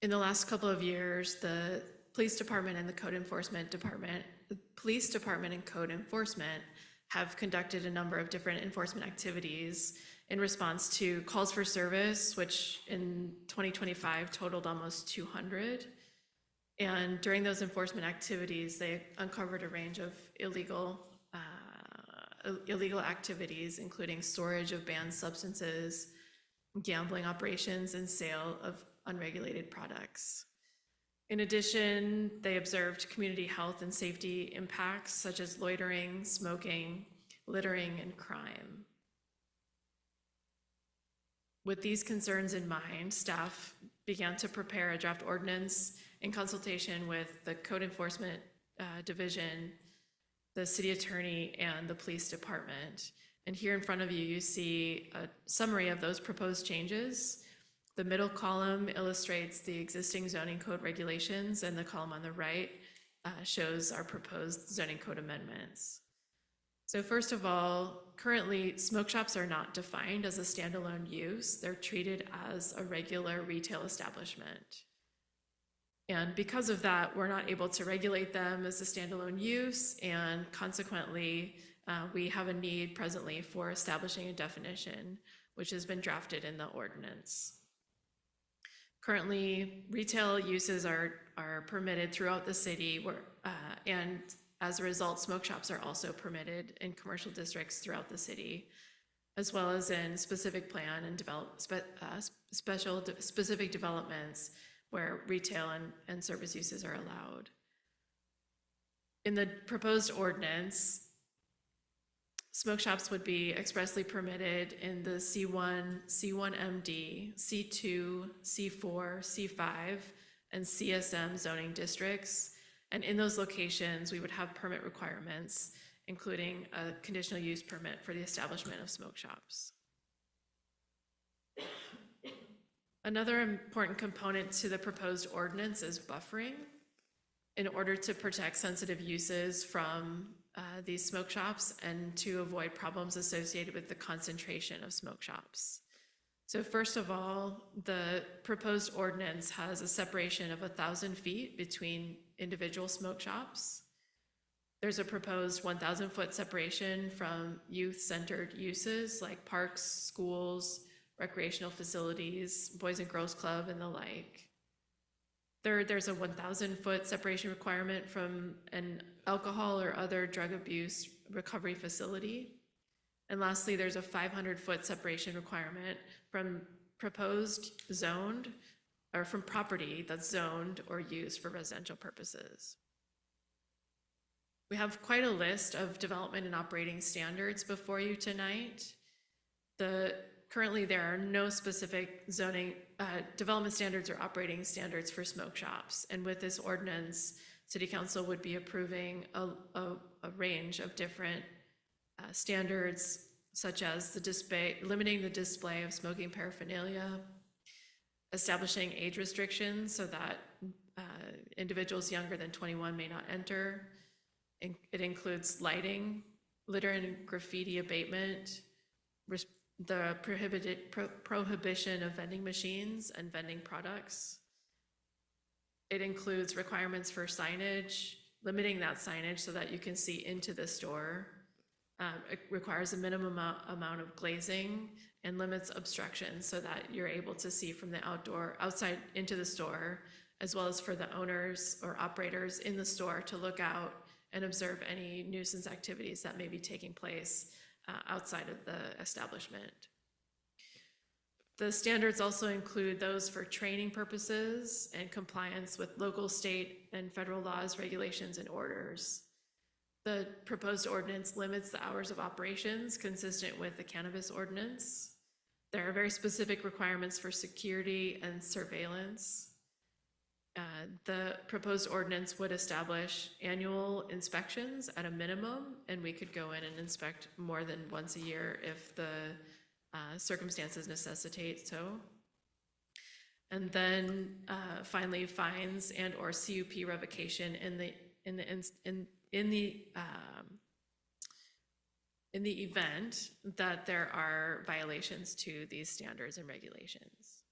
In the last couple of years, the police department and the code enforcement department, the police department and code enforcement have conducted a number of different enforcement activities in response to calls for service, which in 2025 totaled almost 200. And during those enforcement activities, they uncovered a range of illegal activities, including storage of banned substances, gambling operations, and sale of unregulated products. In addition, they observed community health and safety impacts such as loitering, smoking, littering, and crime. With these concerns in mind, staff began to prepare a draft ordinance in consultation with the Code Enforcement Division, the city attorney, and the police department. And here in front of you, you see a summary of those proposed changes. The middle column illustrates the existing zoning code regulations, and the column on the right shows our proposed zoning code amendments. So first of all, currently, smoke shops are not defined as a standalone use. They're treated as a regular retail establishment. And because of that, we're not able to regulate them as a standalone use, and consequently, we have a need presently for establishing a definition, which has been drafted in the ordinance. Currently, retail uses are permitted throughout the city, and as a result, smoke shops are also permitted in commercial districts throughout the city, as well as in specific plan and specific developments where retail and service uses are allowed. In the proposed ordinance, smoke shops would be expressly permitted in the C1, C1MD, C2, C4, C5, and CSM zoning districts. And in those locations, we would have permit requirements, including a conditional use permit for the establishment of smoke shops. Another important component to the proposed ordinance is buffering in order to protect sensitive uses from these smoke shops and to avoid problems associated with the concentration of smoke shops. So first of all, the proposed ordinance has a separation of 1,000 feet between individual smoke shops. There's a proposed 1,000-foot separation from youth-centered uses like parks, schools, recreational facilities, Boys and Girls Club, and the like. Third, there's a 1,000-foot separation requirement from an alcohol or other drug abuse recovery facility. And lastly, there's a 500-foot separation requirement from proposed zoned, or from property that's zoned or used for residential purposes. We have quite a list of development and operating standards before you tonight. Currently, there are no specific zoning, development standards or operating standards for smoke shops. And with this ordinance, City Council would be approving a range of different standards, such as limiting the display of smoking paraphernalia, establishing age restrictions so that individuals younger than 21 may not enter. It includes lighting, litter and graffiti abatement, the prohibition of vending machines and vending products. It includes requirements for signage, limiting that signage so that you can see into the store. It requires a minimum amount of glazing and limits obstruction so that you're able to see from the outside into the store, as well as for the owners or operators in the store to look out and observe any nuisance activities that may be taking place outside of the establishment. The standards also include those for training purposes and compliance with local, state, and federal laws, regulations, and orders. The proposed ordinance limits the hours of operations consistent with the cannabis ordinance. There are very specific requirements for security and surveillance. The proposed ordinance would establish annual inspections at a minimum, and we could go in and inspect more than once a year if the circumstances necessitate so. And then finally, fines and or CUP revocation in the event that there are violations to these standards and regulations.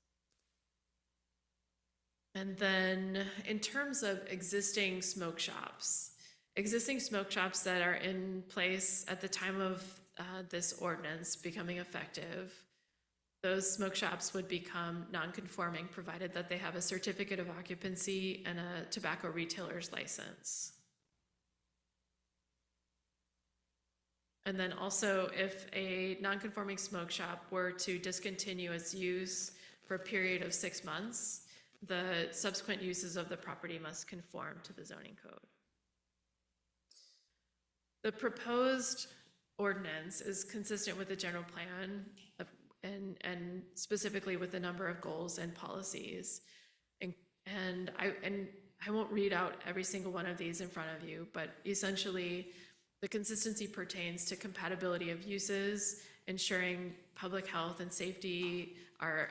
And then in terms of existing smoke shops that are in place at the time of this ordinance becoming effective, those smoke shops would become non-conforming provided that they have a certificate of occupancy and a tobacco retailer's license. And then also, if a non-conforming smoke shop were to discontinue its use for a period of 6 months, the subsequent uses of the property must conform to the zoning code. The proposed ordinance is consistent with the general plan and specifically with the number of goals and policies. And I won't read out every single one of these in front of you, but essentially the consistency pertains to compatibility of uses, ensuring public health and safety are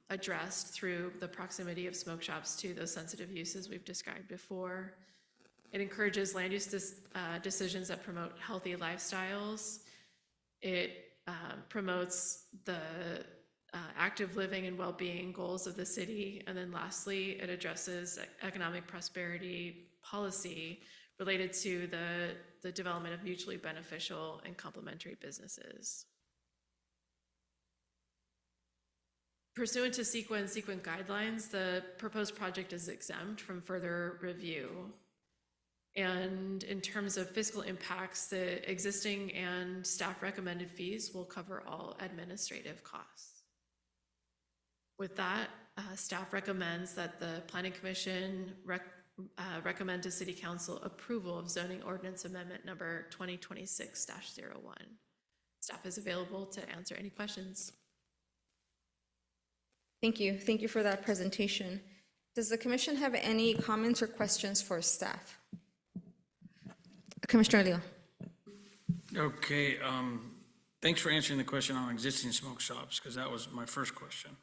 addressed through the proximity of smoke shops to those sensitive uses we've described before. It encourages land use decisions that promote healthy lifestyles. It promotes the active living and well-being goals of the city. And then lastly, it addresses economic prosperity policy related to the development of mutually beneficial and complementary businesses. Pursuant to CEQA and CEQA guidelines, the proposed project is exempt from further review. And in terms of fiscal impacts, the existing and staff recommended fees will cover all administrative costs. With that, staff recommends that the Planning Commission recommend to City Council approval of zoning ordinance amendment number 2026-01. Staff is available to answer any questions. Thank you. Thank you for that presentation. Does the commission have any comments or questions for staff? Commissioner Leo. Okay, thanks for answering the question on existing smoke shops, because that was my first question.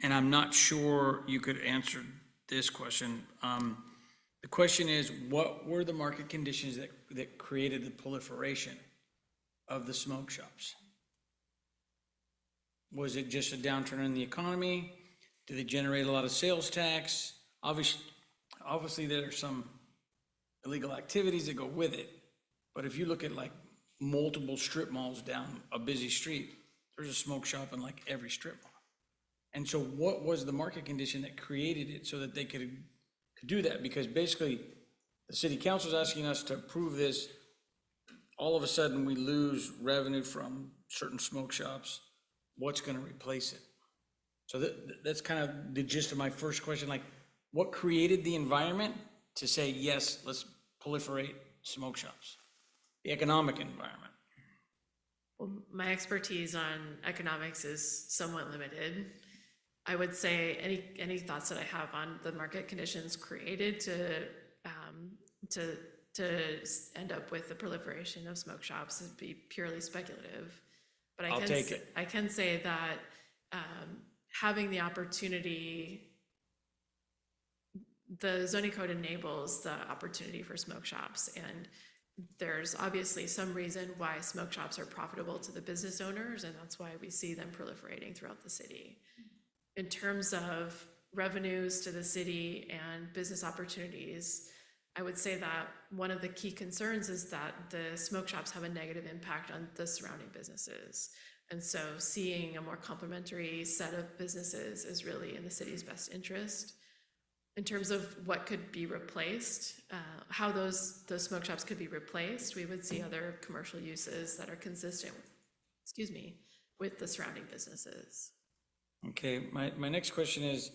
And I'm not sure you could answer this question. The question is, what were the market conditions that created the proliferation of the smoke shops? Was it just a downturn in the economy? Did they generate a lot of sales tax? Obviously there are some illegal activities that go with it. But if you look at like multiple strip malls down a busy street, there's a smoke shop in like every strip mall. And so what was the market condition that created it so that they could do that? Because basically the city council is asking us to approve this. All of a sudden we lose revenue from certain smoke shops. What's going to replace it? So that's kind of the gist of my first question. Like, what created the environment to say, yes, let's proliferate smoke shops? The economic environment. Well, my expertise on economics is somewhat limited. I would say any thoughts that I have on the market conditions created to end up with the proliferation of smoke shops would be purely speculative. But I'll take it. I can say that having the opportunity, the zoning code enables the opportunity for smoke shops, and there's obviously some reason why smoke shops are profitable to the business owners, and that's why we see them proliferating throughout the city. In terms of revenues to the city and business opportunities, I would say that one of the key concerns is that the smoke shops have a negative impact on the surrounding businesses. And so seeing a more complementary set of businesses is really in the city's best interest. In terms of what could be replaced, how those smoke shops could be replaced, we would see other commercial uses that are consistent, with the surrounding businesses. Okay, my next question is,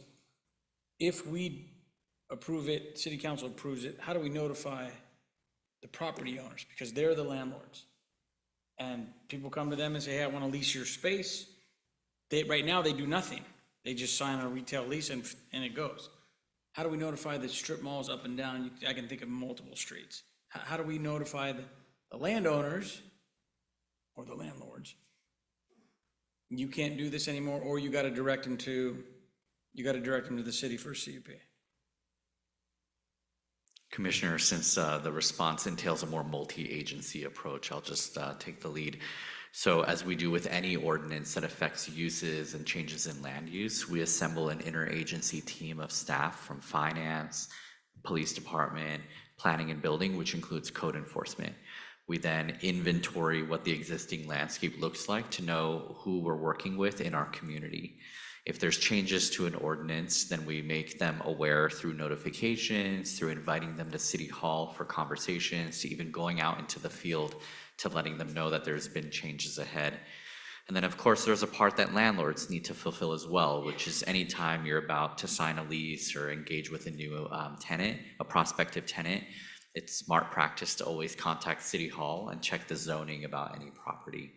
if we approve it, city council approves it, how do we notify the property owners? Because they're the landlords. And people come to them and say, hey, I want to lease your space. Right now, they do nothing. They just sign a retail lease and it goes. How do we notify the strip malls up and down? I can think of multiple streets. How do we notify the landowners or the landlords? You can't do this anymore, or you got to direct them to the city for a CUP. Commissioner, since the response entails a more multi-agency approach, I'll just take the lead. So as we do with any ordinance that affects uses and changes in land use, we assemble an interagency team of staff from finance, police department, planning and building, which includes code enforcement. We then inventory what the existing landscape looks like to know who we're working with in our community. If there's changes to an ordinance, then we make them aware through notifications, through inviting them to City Hall for conversations, to even going out into the field to letting them know that there's been changes ahead. And then, of course, there's a part that landlords need to fulfill as well, which is anytime you're about to sign a lease or engage with a new tenant, a prospective tenant, it's smart practice to always contact City Hall and check the zoning about any property.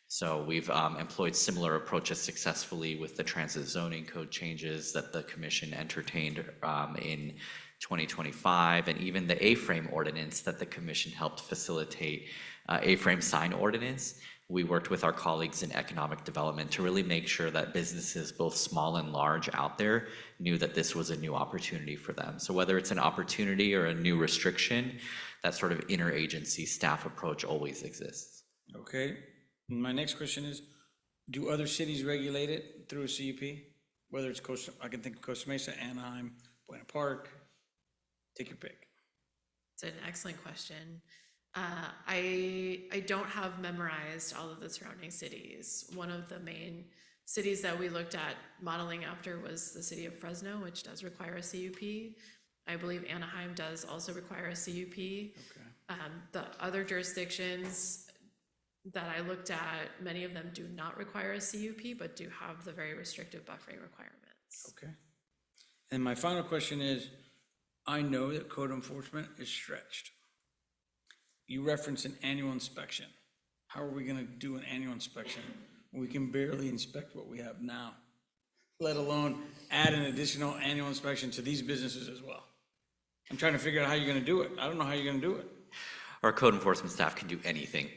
So we've employed similar approaches successfully with the transit zoning code changes that the commission entertained in 2025, and even the A-frame ordinance that the commission helped facilitate, A-frame sign ordinance. We worked with our colleagues in economic development to really make sure that businesses, both small and large out there, knew that this was a new opportunity for them. So whether it's an opportunity or a new restriction, that sort of interagency staff approach always exists. Okay. My next question is, do other cities regulate it through a CUP? Whether it's I can think of Costa Mesa, Anaheim, Buena Park, take your pick. It's an excellent question. I don't have memorized all of the surrounding cities. One of the main cities that we looked at modeling after was the city of Fresno, which does require a CUP. I believe Anaheim does also require a CUP. Okay. The other jurisdictions that I looked at, many of them do not require a CUP, but do have the very restrictive buffering requirements. Okay. And my final question is, I know that code enforcement is stretched. You referenced an annual inspection. How are we gonna do an annual inspection when we can barely inspect what we have now, let alone add an additional annual inspection to these businesses as well? I'm trying to figure out how you're gonna do it. I don't know how you're gonna do it. Our code enforcement staff can do anything.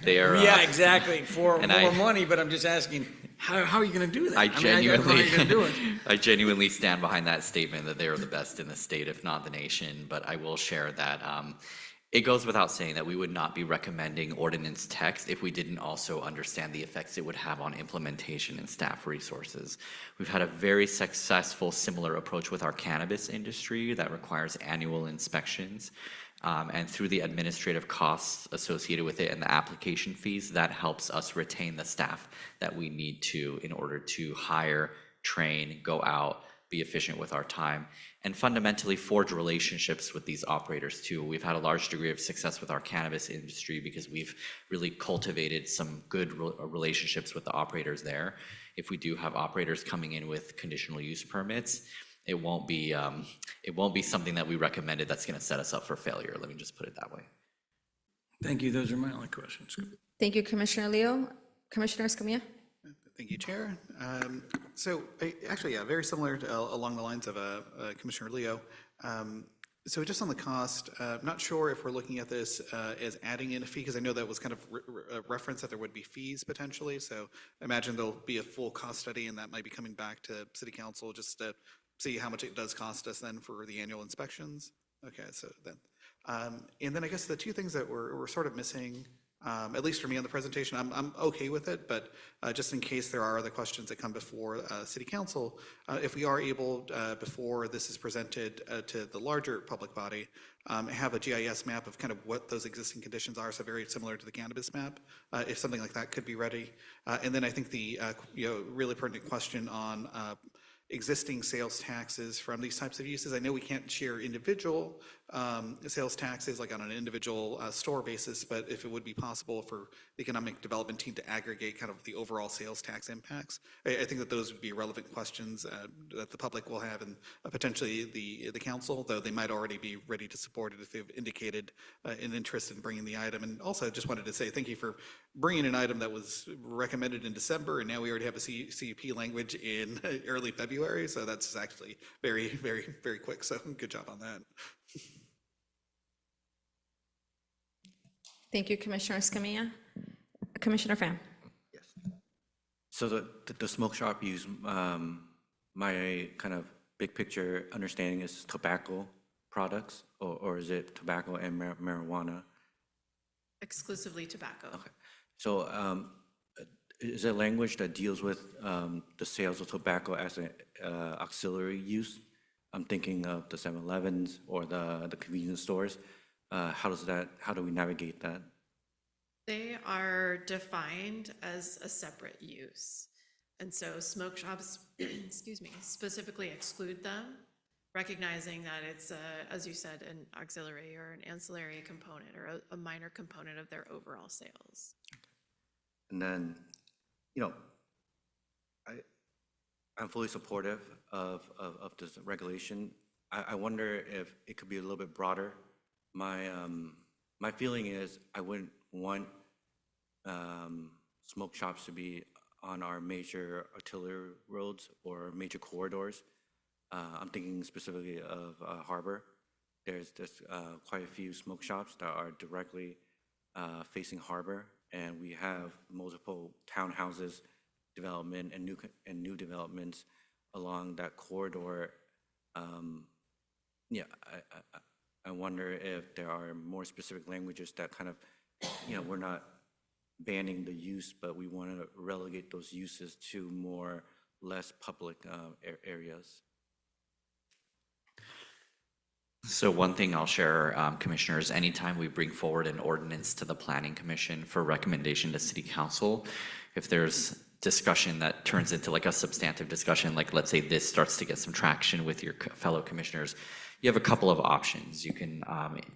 They are. Yeah, exactly, for and more I- money, but I'm just asking, how are you gonna do that? I mean, I don't know how you're gonna do it. I genuinely stand behind that statement that they are the best in the state, if not the nation. But I will share that it goes without saying that we would not be recommending ordinance text if we didn't also understand the effects it would have on implementation and staff resources. We've had a very successful similar approach with our cannabis industry that requires annual inspections. And through the administrative costs associated with it and the application fees, that helps us retain the staff that we need to in order to hire, train, go out, be efficient with our time, and fundamentally forge relationships with these operators too. We've had a large degree of success with our cannabis industry because we've really cultivated some good relationships with the operators there. If we do have operators coming in with conditional use permits, it won't be something that we recommended that's going to set us up for failure. Let me just put it that way. Thank you, those are my only questions. Thank you, Commissioner Leo. Commissioner Escamilla? Thank you, Chair. Actually, yeah, very similar to, along the lines of Commissioner Leo. So just on the cost, not sure if we're looking at this as adding in a fee, because I know that was kind of referenced that there would be fees potentially. So I imagine there'll be a full cost study, and that might be coming back to City Council just to see how much it does cost us then for the annual inspections. Okay, so then, and then I guess the two things that we're sort of missing, at least for me on the presentation, I'm okay with it, but just in case there are other questions that come before City Council, if we are able, before this is presented to the larger public body, have a GIS map of kind of what those existing conditions are, so very similar to the cannabis map, if something like that could be ready. And then I think the really pertinent question on existing sales taxes from these types of uses. I know we can't share individual sales taxes like on an individual store basis, but if it would be possible for the economic development team to aggregate kind of the overall sales tax impacts, I think that those would be relevant questions that the public will have and potentially the council, though they might already be ready to support it if they've indicated an interest in bringing the item. And also just wanted to say thank you for bringing an item that was recommended in December, and now we already have a CUP language in early February, so that's actually very, very, very quick, so good job on that. Thank you, Commissioner Escamilla. Commissioner Pham? Yes. So the smoke shop use, my kind of big picture understanding is tobacco products, or is it tobacco and marijuana? Exclusively tobacco. Okay. So is there language that deals with the sales of tobacco as an auxiliary use? I'm thinking of the 7-Elevens or the convenience stores. How do we navigate that? They are defined as a separate use. And so smoke shops, excuse me, specifically exclude them, recognizing that it's, as you said, an auxiliary or an ancillary component or a minor component of their overall sales. And then, you know, I'm fully supportive of this regulation. I wonder if it could be a little bit broader. My feeling is I wouldn't want smoke shops to be on our major arterial roads or major corridors. I'm thinking specifically of Harbor. There's quite a few smoke shops that are directly facing Harbor, and we have multiple townhouses development and new developments along that corridor. Yeah, I wonder if there are more specific languages that kind of, you know, we're not banning the use, but we want to relegate those uses to more less public areas. So one thing I'll share, Commissioners, anytime we bring forward an ordinance to the Planning Commission for recommendation to City Council, if there's discussion that turns into like a substantive discussion, like let's say this starts to get some traction with your fellow commissioners, you have a couple of options. You can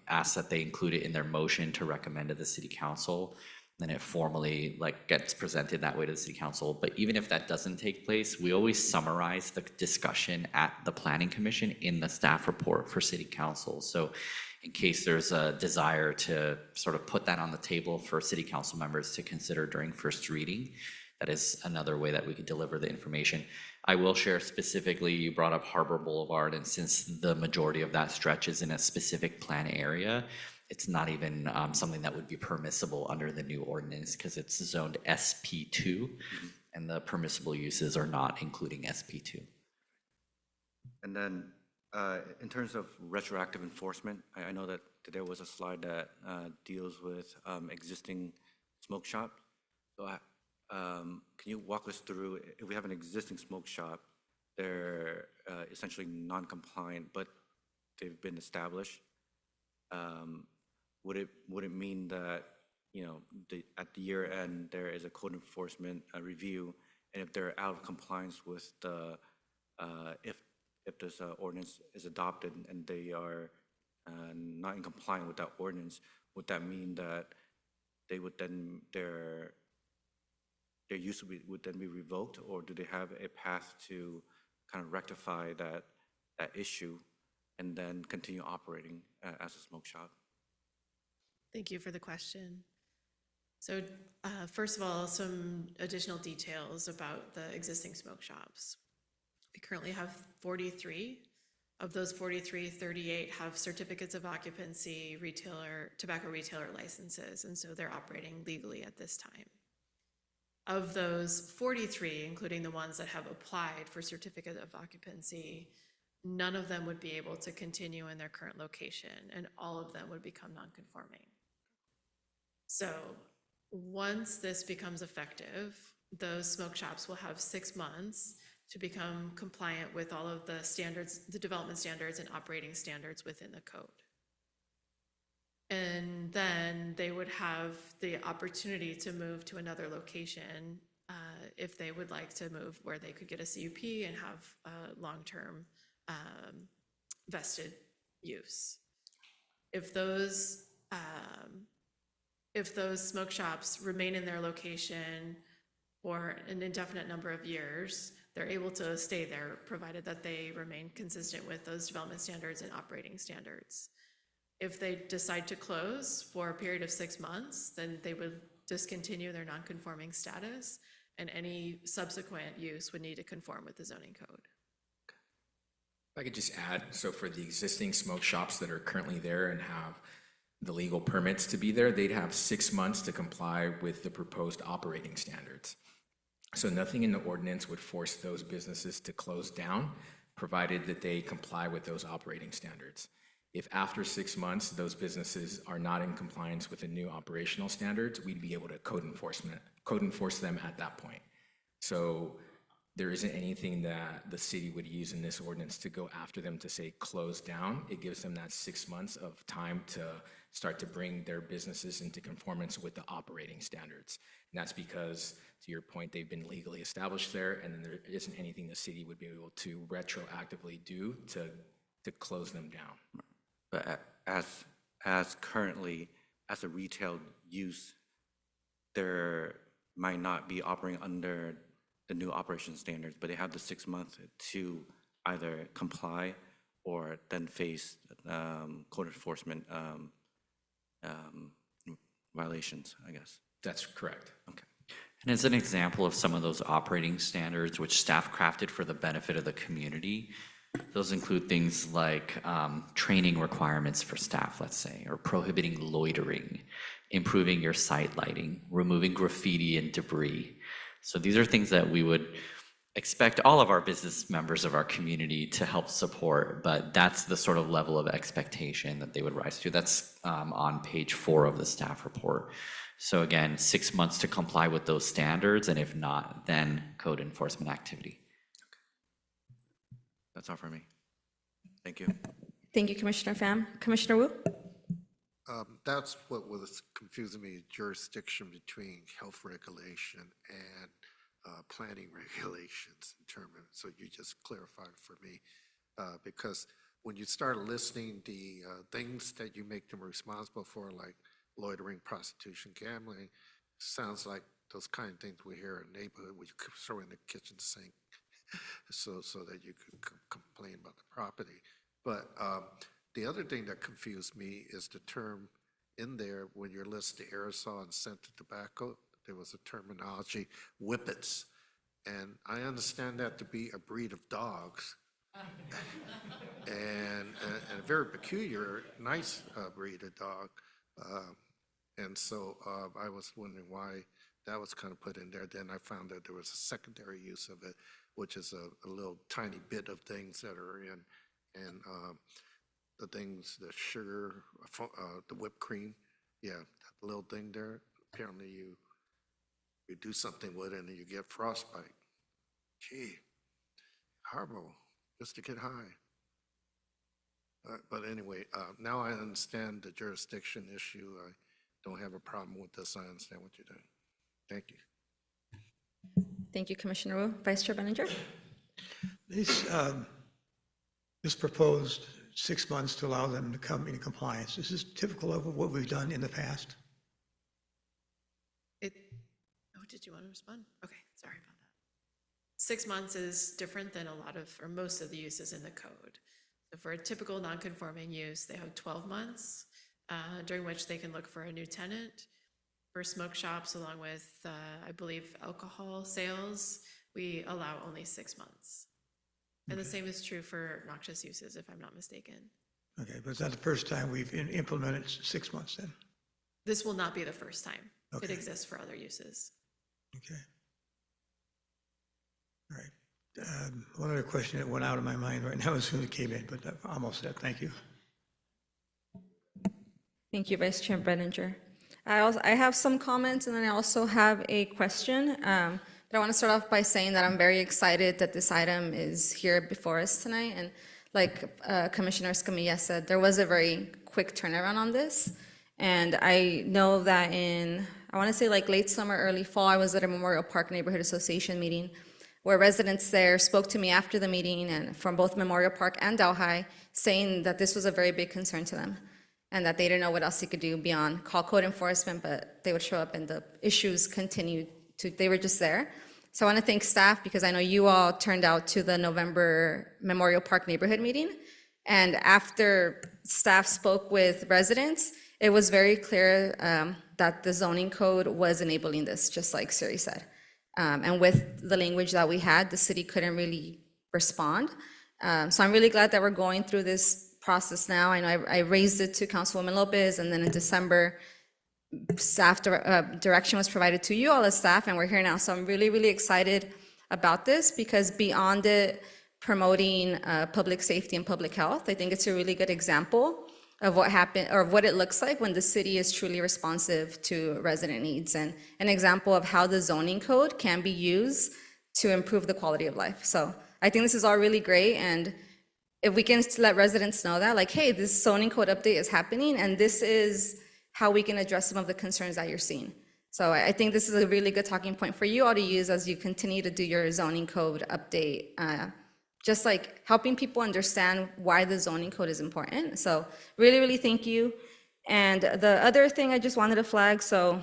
ask that they include it in their motion to recommend to the City Council, then it formally like gets presented that way to the City Council. But even if that doesn't take place, we always summarize the discussion at the Planning Commission in the staff report for City Council. So in case there's a desire to sort of put that on the table for City Council members to consider during first reading, that is another way that we could deliver the information. I will share specifically, you brought up Harbor Boulevard, and since the majority of that stretch is in a specific plan area, it's not even something that would be permissible under the new ordinance because it's zoned SP2, and the permissible uses are not including SP2. And then in terms of retroactive enforcement, I know that there was a slide that deals with existing smoke shops. So can you walk us through, if we have an existing smoke shop, they're essentially non-compliant, but they've been established, would it mean that, you know, at the year end, there is a code enforcement review, and if they're out of compliance with the, if this ordinance is adopted and they are not in compliance with that ordinance, would that mean that they would then, their use would then be revoked, or do they have a path to kind of rectify that issue and then continue operating as a smoke shop? Thank you for the question. So first of all, some additional details about the existing smoke shops. We currently have 43. Of those 43, 38 have certificates of occupancy, tobacco retailer licenses, and so they're operating legally at this time. Of those 43, including the ones that have applied for certificate of occupancy, none of them would be able to continue in their current location, and all of them would become non-conforming. So once this becomes effective, those smoke shops will have 6 months to become compliant with all of the standards, the development standards and operating standards within the code. And then they would have the opportunity to move to another location if they would like to move where they could get a CUP and have long-term vested use. If those smoke shops remain in their location for an indefinite number of years, they're able to stay there, provided that they remain consistent with those development standards and operating standards. If they decide to close for a period of 6 months, then they would discontinue their non-conforming status, and any subsequent use would need to conform with the zoning code. If I could just add, so for the existing smoke shops that are currently there and have the legal permits to be there, they'd have 6 months to comply with the proposed operating standards. So nothing in the ordinance would force those businesses to close down, provided that they comply with those operating standards. If after 6 months, those businesses are not in compliance with the new operational standards, we'd be able to code enforce them at that point. So there isn't anything that the city would use in this ordinance to go after them to say close down. It gives them that 6 months of time to start to bring their businesses into conformance with the operating standards. And that's because, to your point, they've been legally established there, and then there isn't anything the city would be able to retroactively do to close them down. But as currently, as a retail use, they're might not be operating under the new operation standards, but they have the 6 months to either comply or then face code enforcement violations, I guess. That's correct. Okay. And as an example of some of those operating standards which staff crafted for the benefit of the community, those include things like training requirements for staff, let's say, or prohibiting loitering, improving your site lighting, removing graffiti and debris. So these are things that we would expect all of our business members of our community to help support, but that's the sort of level of expectation that they would rise to. That's on page 4 of the staff report. So again, 6 months to comply with those standards, and if not, then code enforcement activity. That's all for me. Thank you. Thank you, Commissioner Pham. Commissioner Wu? That's what was confusing me, jurisdiction between health regulation and planning regulations in terms of, so you just clarified for me. Because when you start listing the things that you make them responsible for, like loitering, prostitution, gambling, sounds like those kind of things we hear in a neighborhood where you could throw in the kitchen sink so that you could complain about the property. But the other thing that confused me is the term in there, when you're listing aerosol and scented tobacco, there was a terminology, whippets. And I understand that to be a breed of dogs. and a very peculiar, nice breed of dog. And so I was wondering why that was kind of put in there. Then I found that there was a secondary use of it, which is a little tiny bit of things that are in, and the things, the sugar, the whipped cream, yeah, that little thing there, apparently you do something with it and you get frostbite. Gee, horrible, just to get high. But anyway, now I understand the jurisdiction issue. I don't have a problem with this. I understand what you're doing. Thank you. Thank you, Commissioner Wu. Vice Chair Benninger? This proposed 6 months to allow them to come into compliance, this is typical of what we've done in the past. Did you want to respond? Okay, sorry about that. 6 months is different than a lot of, or most of the uses in the code. So for a typical non-conforming use, they have 12 months, during which they can look for a new tenant. For smoke shops, along with, I believe, alcohol sales, we allow only 6 months. And the same is true for noxious uses, if I'm not mistaken. Okay, but is that the first time we've implemented 6 months then? This will not be the first time. It Okay. exists for other uses. Okay. All right. One other question that went out of my mind right now as soon as it came in, but I'm all set. Thank you. Thank you, Vice Chair Benninger. I have some comments, and then I also have a question. But I want to start off by saying that I'm very excited that this item is here before us tonight. And like Commissioner Escamilla said, there was a very quick turnaround on this. And I know that I want to say like late summer, early fall, I was at a Memorial Park Neighborhood Association meeting where residents there spoke to me after the meeting, and from both Memorial Park and Delhi, saying that this was a very big concern to them and that they didn't know what else they could do beyond call code enforcement, but they would show up and the issues continued they were just there. So I want to thank staff, because I know you all turned out to the November Memorial Park neighborhood meeting. And after staff spoke with residents, it was very clear that the zoning code was enabling this, just like Siri said. And with the language that we had, the city couldn't really respond. So I'm really glad that we're going through this process now. I know I raised it to Councilwoman Lopez, and then in December, staff direction was provided to you all as staff, and we're here now. So I'm really, really excited about this, because beyond it promoting public safety and public health, I think it's a really good example of what happened, or what it looks like when the city is truly responsive to resident needs, and an example of how the zoning code can be used to improve the quality of life. So I think this is all really great, and if we can let residents know that, like, hey, this zoning code update is happening, and this is how we can address some of the concerns that you're seeing. So I think this is a really good talking point for you all to use as you continue to do your zoning code update, just like helping people understand why the zoning code is important. So really, really thank you. And the other thing I just wanted to flag, so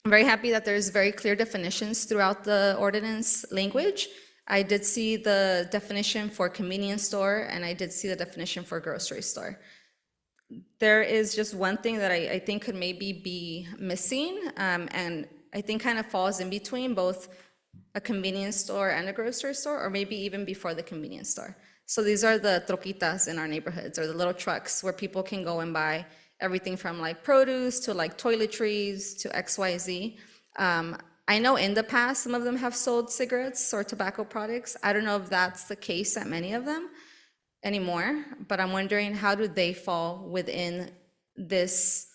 I'm very happy that there's very clear definitions throughout the ordinance language. I did see the definition for convenience store, and I did see the definition for grocery store. There is just one thing that I think could maybe be missing, and I think kind of falls in between both a convenience store and a grocery store, or maybe even before the convenience store. So these are the troquitas in our neighborhoods, or the little trucks where people can go and buy everything from like produce to like toiletries to XYZ. I know in the past, some of them have sold cigarettes or tobacco products. I don't know if that's the case at many of them anymore, but I'm wondering, how do they fall within this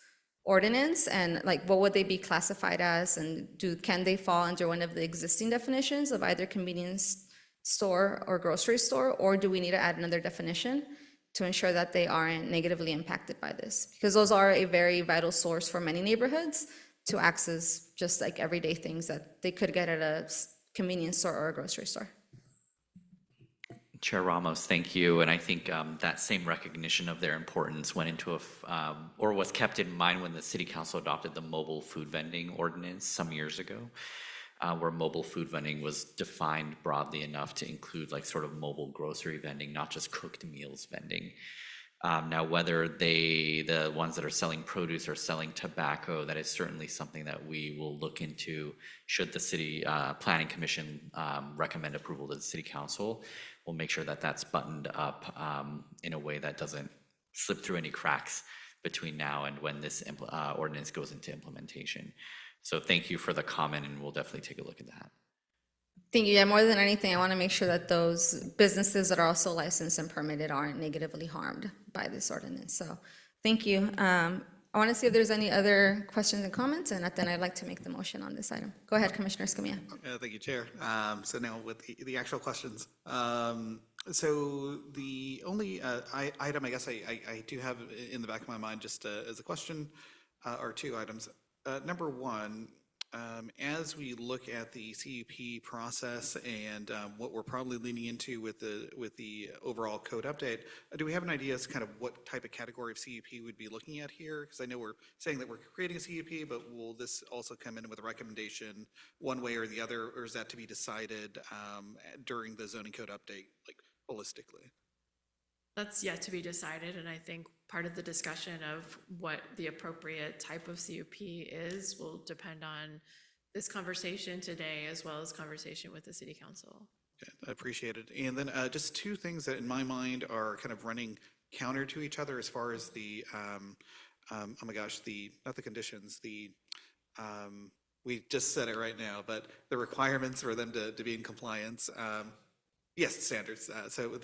ordinance, and like what would they be classified as, and can they fall under one of the existing definitions of either convenience store or grocery store, or do we need to add another definition to ensure that they aren't negatively impacted by this? Because those are a very vital source for many neighborhoods to access just like everyday things that they could get at a convenience store or a grocery store. Chair Ramos, thank you. And I think that same recognition of their importance went into or was kept in mind when the City Council adopted the mobile food vending ordinance some years ago, where mobile food vending was defined broadly enough to include like sort of mobile grocery vending, not just cooked meals vending. Now, whether the ones that are selling produce or selling tobacco, that is certainly something that we will look into should the City Planning Commission recommend approval to the City Council. We'll make sure that that's buttoned up in a way that doesn't slip through any cracks between now and when this ordinance goes into implementation. So thank you for the comment, and we'll definitely take a look at that. Thank you. Yeah, more than anything, I want to make sure that those businesses that are also licensed and permitted aren't negatively harmed by this ordinance. So thank you. I want to see if there's any other questions and comments, and then I'd like to make the motion on this item. Go ahead, Commissioner Escamilla. Thank you, Chair. So now with the actual questions. So the only item I guess I do have in the back of my mind just as a question, or two items. Number one, as we look at the CUP process and what we're probably leaning into with the overall code update, do we have an idea as kind of what type of category of CUP we'd be looking at here? Because I know we're saying that we're creating a CUP, but will this also come in with a recommendation one way or the other, or is that to be decided during the zoning code update, like holistically? That's yet to be decided, and I think part of the discussion of what the appropriate type of CUP is will depend on this conversation today as well as conversation with the City Council. Okay, I appreciate it. And then just two things that in my mind are kind of running counter to each other as far as the, oh my gosh, not the conditions, we just said it right now, but the requirements for them to be in compliance. Yes, standards. So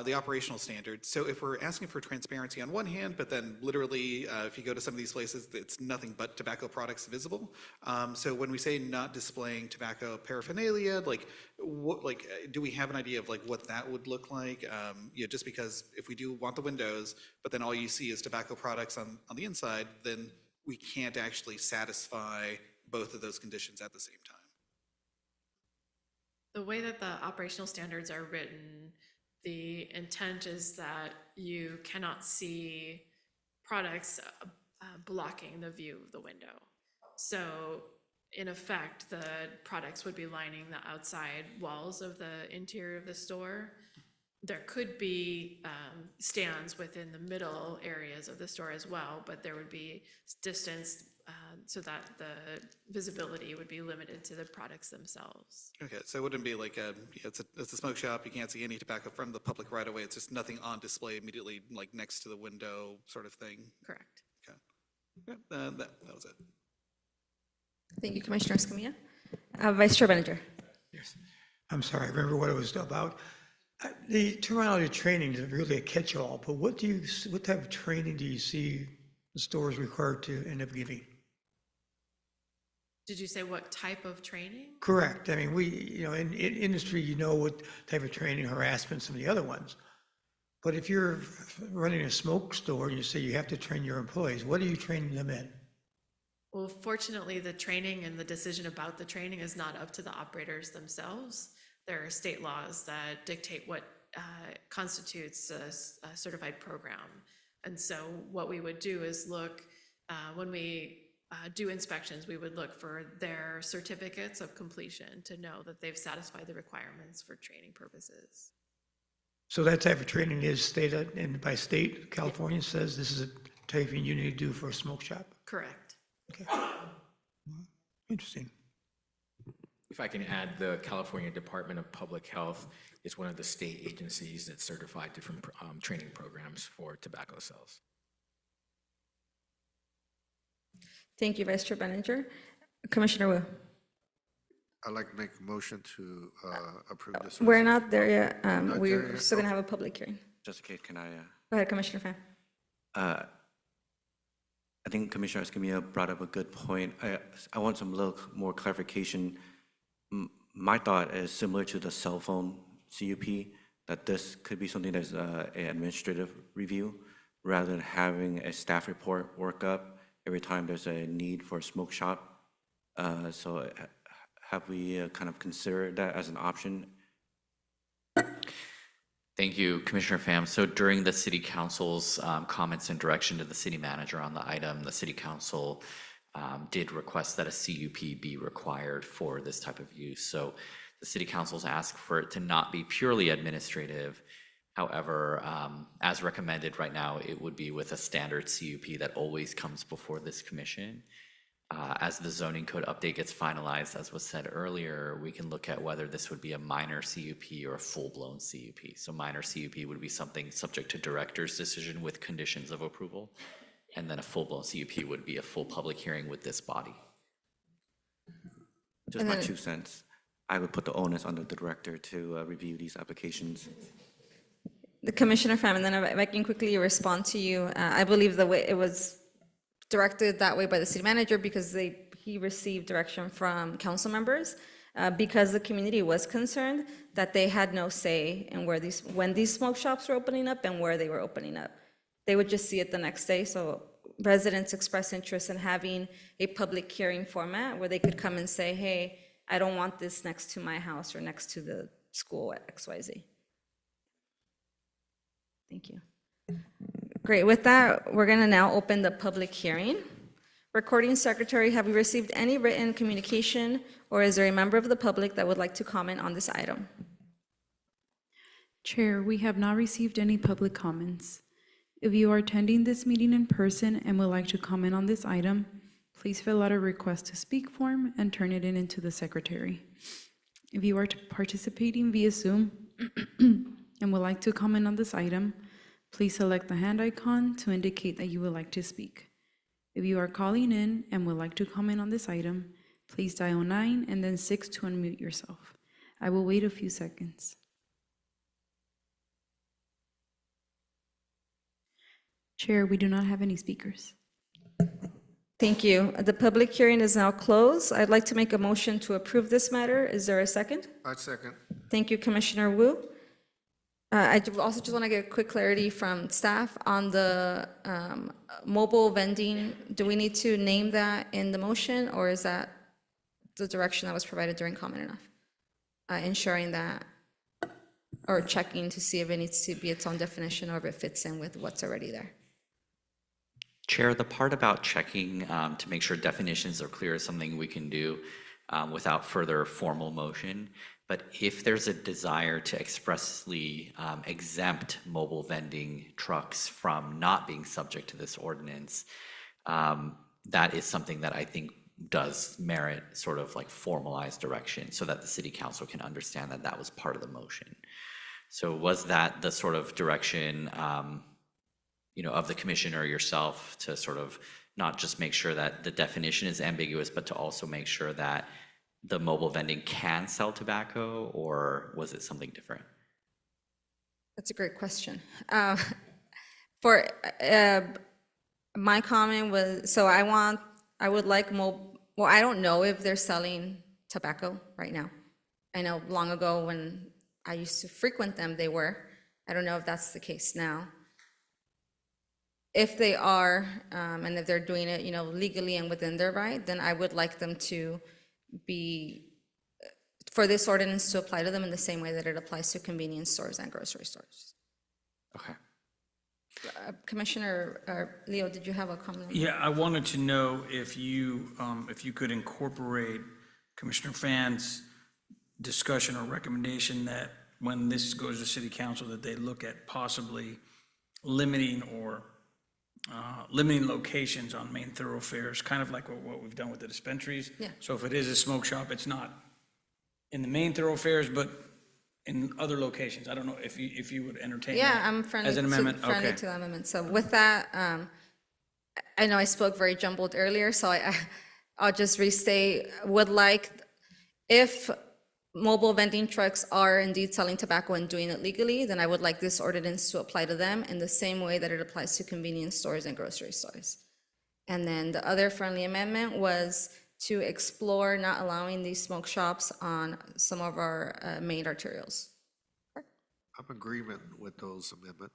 the operational standards. So if we're asking for transparency on one hand, but then literally, if you go to some of these places, it's nothing but tobacco products visible. So when we say not displaying tobacco paraphernalia, do we have an idea of like what that would look like? Just because if we do want the windows, but then all you see is tobacco products on the inside, then we can't actually satisfy both of those conditions at the same time. The way that the operational standards are written, the intent is that you cannot see products blocking the view of the window. So in effect, the products would be lining the outside walls of the interior of the store. There could be stands within the middle areas of the store as well, but there would be distance so that the visibility would be limited to the products themselves. Okay, so it wouldn't be like it's a smoke shop, you can't see any tobacco from the public right away, it's just nothing on display immediately like next to the window sort of thing? Correct. Okay. Yeah, that was it. Thank you, Commissioner Escamilla. Vice Chair Bellinger. Yes. I'm sorry, I remember what it was about. The terminology training is really a catch-all, but what type of training do you see the stores required to end up giving? Did you say what type of training? Correct. I mean, in industry, what type of training, harassment, some of the other ones. But if you're running a smoke store, you say you have to train your employees, what are you training them in? Well, fortunately, the training and the decision about the training is not up to the operators themselves. There are state laws that dictate what constitutes a certified program. And so what we would do is look, when we do inspections, we would look for their certificates of completion to know that they've satisfied the requirements for training purposes. So that type of training is state and by state, California says this is a type of thing you need to do for a smoke shop. Correct. Okay. Interesting. If I can add, the California Department of Public Health is one of the state agencies that certify different training programs for tobacco sales. Thank you, Vice Chair Benninger. Commissioner Wu? I'd like to make a motion to approve this. We're not there yet. Not We're there yet? still going to have a public hearing. Just in case, can I? Go ahead, Commissioner Pham. I think Commissioner Escamilla brought up a good point. I want some little more clarification. My thought is similar to the cell phone CUP, that this could be something that's an administrative review rather than having a staff report workup every time there's a need for a smoke shop. So have we kind of considered that as an option? Thank you, Commissioner Pham. So during the City Council's comments and direction to the City Manager on the item, the City Council did request that a CUP be required for this type of use. So the City Council's asked for it to not be purely administrative. However, as recommended right now, it would be with a standard CUP that always comes before this commission. As the zoning code update gets finalized, as was said earlier, we can look at whether this would be a minor CUP or a full-blown CUP. So minor CUP would be something subject to director's decision with conditions of approval, and then a full-blown CUP would be a full public hearing with this body. Just my 2 cents. I would put the onus on the director to review these applications. The Commissioner Pham, and then if I can quickly respond to you. I believe the way it was directed that way by the city manager because he received direction from council members because the community was concerned that they had no say in when these smoke shops were opening up and where they were opening up. They would just see it the next day. So residents expressed interest in having a public hearing format where they could come and say, hey, I don't want this next to my house or next to the school at XYZ. Thank you. Great. With that, we're going to now open the public hearing. Recording Secretary, have we received any written communication, or is there a member of the public that would like to comment on this item? Chair, we have not received any public comments. If you are attending this meeting in person and would like to comment on this item, please fill out a request to speak form and turn it into the secretary. If you are participating via Zoom and would like to comment on this item, please select the hand icon to indicate that you would like to speak. If you are calling in and would like to comment on this item, please dial 9 and then 6 to unmute yourself. I will wait a few seconds. Chair, we do not have any speakers. Thank you. The public hearing is now closed. I'd like to make a motion to approve this matter. Is there a second? I'd second. Thank you, Commissioner Wu. I also just want to get quick clarity from staff on the mobile vending. Do we need to name that in the motion, or is that the direction that was provided during comment enough? Ensuring that, or checking to see if it needs to be its own definition or if it fits in with what's already there. Chair, the part about checking to make sure definitions are clear is something we can do without further formal motion. But if there's a desire to expressly exempt mobile vending trucks from not being subject to this ordinance, that is something that I think does merit sort of like formalized direction so that the city council can understand that that was part of the motion. So was that the sort of direction, of the commission or yourself to sort of not just make sure that the definition is ambiguous, but to also make sure that the mobile vending can sell tobacco, or was it something different? That's a great question. My comment was, so I would like well, I don't know if they're selling tobacco right now. I know long ago when I used to frequent them, they were. I don't know if that's the case now. If they are, and if they're doing it, legally and within their right, then I would like them to for this ordinance to apply to them in the same way that it applies to convenience stores and grocery stores. Okay. Commissioner Leo, did you have a comment? Yeah, I wanted to know if you could incorporate Commissioner Fan's discussion or recommendation that when this goes to city council, that they look at possibly limiting locations on main thoroughfares, kind of like what we've done with the dispensaries. Yeah. So if it is a smoke shop, it's not in the main thoroughfares, but in other locations. I don't know if you would entertain that. Yeah, I'm friendly As an amendment, friendly okay. to that amendment. So with that, I know I spoke very jumbled earlier, so I'll just restate, would like, if mobile vending trucks are indeed selling tobacco and doing it legally, then I would like this ordinance to apply to them in the same way that it applies to convenience stores and grocery stores. And then the other friendly amendment was to explore not allowing these smoke shops on some of our main arterials. I'm in agreement with those amendments.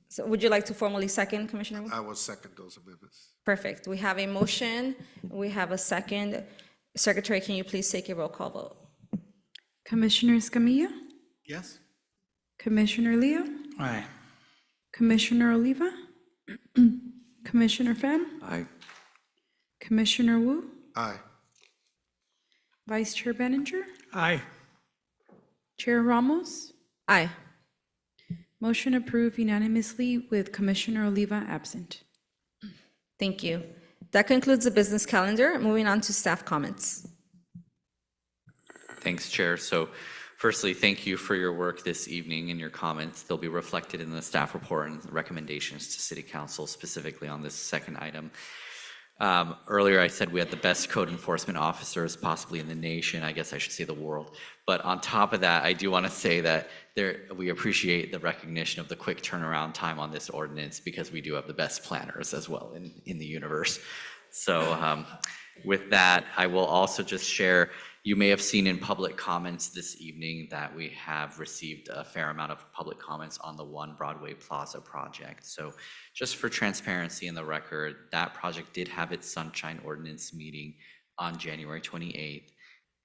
So would you like to formally second, Commissioner Wu? I will second those amendments. Perfect. We have a motion. We have a second. Secretary, can you please take a roll call vote? Commissioner Escamilla, Yes? Commissioner Leo, Aye. Commissioner Oliva, Commissioner Pham, Aye. Commissioner Wu, Aye. Vice Chair Benninger, Aye. Chair Ramos. Aye. Motion approved unanimously with Commissioner Oliva absent. Thank you. That concludes the business calendar. Moving on to staff comments. Thanks, Chair. So firstly, thank you for your work this evening and your comments. They'll be reflected in the staff report and recommendations to City Council specifically on this second item. Earlier, I said we had the best code enforcement officers possibly in the nation. I guess I should say the world. But on top of that, I do want to say that we appreciate the recognition of the quick turnaround time on this ordinance because we do have the best planners as well in the universe. So with that, I will also just share, you may have seen in public comments this evening that we have received a fair amount of public comments on the One Broadway Plaza project. So just for transparency in the record, that project did have its sunshine ordinance meeting on January 28th.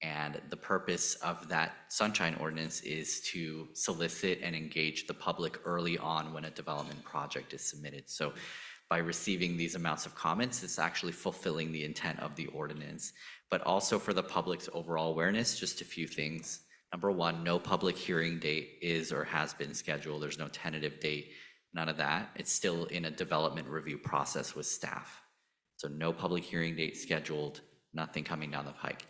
And the purpose of that sunshine ordinance is to solicit and engage the public early on when a development project is submitted. So by receiving these amounts of comments, it's actually fulfilling the intent of the ordinance. But also for the public's overall awareness, just a few things. Number one, no public hearing date is or has been scheduled. There's no tentative date, none of that. It's still in a development review process with staff. So no public hearing date scheduled, nothing coming down the pike.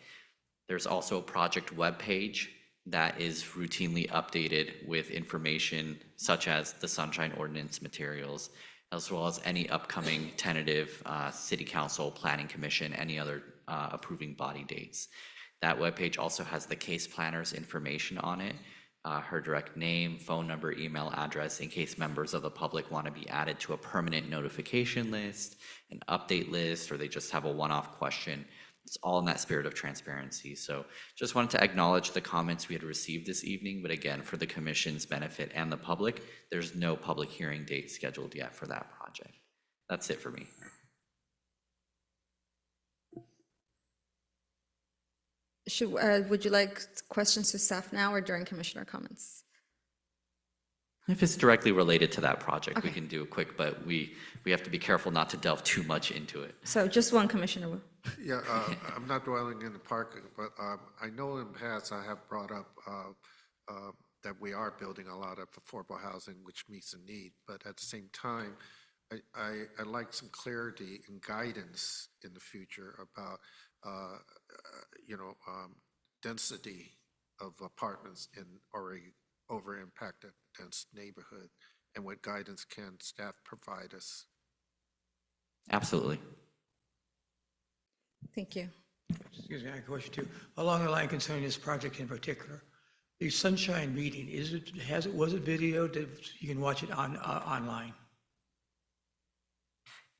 There's also a project webpage that is routinely updated with information such as the sunshine ordinance materials, as well as any upcoming tentative city council, planning commission, any other approving body dates. That webpage also has the case planner's information on it, her direct name, phone number, email address, in case members of the public want to be added to a permanent notification list, an update list, or they just have a one-off question. It's all in that spirit of transparency. So just wanted to acknowledge the comments we had received this evening, but again, for the commission's benefit and the public, there's no public hearing date scheduled yet for that project. That's it for me. Would you like questions to staff now or during commissioner comments? If it's directly related to that project, we Okay. can do a quick, but we have to be careful not to delve too much into it. So just one, Commissioner Wu. Yeah, I'm not dwelling in the parking, but I know in the past I have brought up that we are building a lot of affordable housing, which meets the need. But at the same time, I like some clarity and guidance in the future about, density of apartments in already over-impacted dense neighborhood, and what guidance can staff provide us? Absolutely. Thank you. Excuse me, I have a question too. Along the line concerning this project in particular, the sunshine meeting, was it videoed that you can watch it online?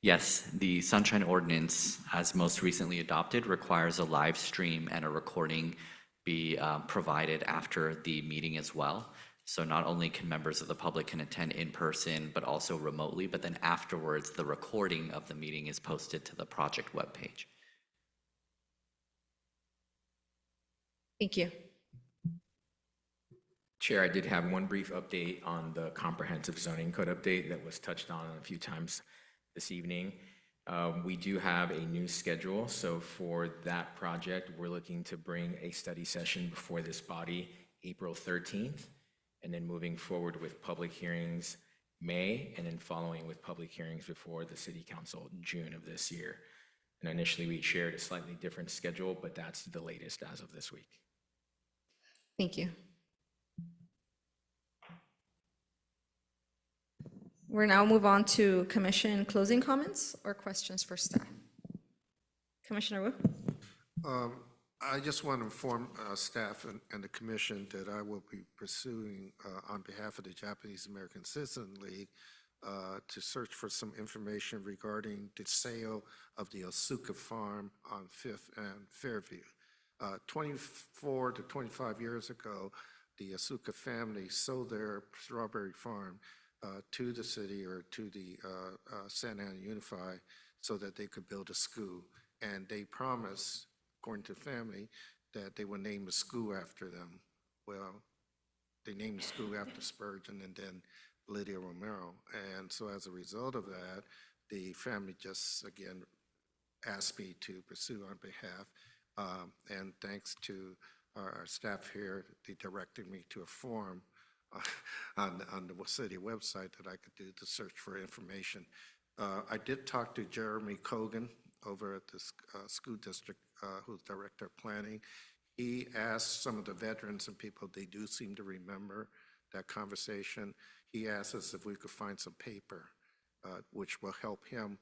Yes, the Sunshine Ordinance, as most recently adopted, requires a live stream and a recording be provided after the meeting as well. So not only can members of the public can attend in person, but also remotely, but then afterwards, the recording of the meeting is posted to the project webpage. Thank you. Chair, I did have one brief update on the comprehensive zoning code update that was touched on a few times this evening. We do have a new schedule, so for that project, we're looking to bring a study session before this body April 13th, and then moving forward with public hearings May, and then following with public hearings before the City Council June of this year. And initially, we shared a slightly different schedule, but that's the latest as of this week. Thank you. We'll now move on to commission closing comments or questions for staff. Commissioner Wu? I just want to inform staff and the commission that I will be pursuing on behalf of the Japanese American Citizen League to search for some information regarding the sale of the Asuka Farm on Fifth and Fairview. 24 to 25 years ago, the Asuka family sold their strawberry farm to the city or to the Santa Ana Unified so that they could build a school. And they promised, according to the family, that they would name the school after them. Well, they named the school after Spurgeon and then Lydia Romero. And so as a result of that, the family just, again, asked me to pursue on behalf. And thanks to our staff here, they directed me to a form on the city website that I could do to search for information. I did talk to Jeremy Cogan over at the school district, who's director of planning. He asked some of the veterans and people, they do seem to remember that conversation. He asked us if we could find some paper, which will help him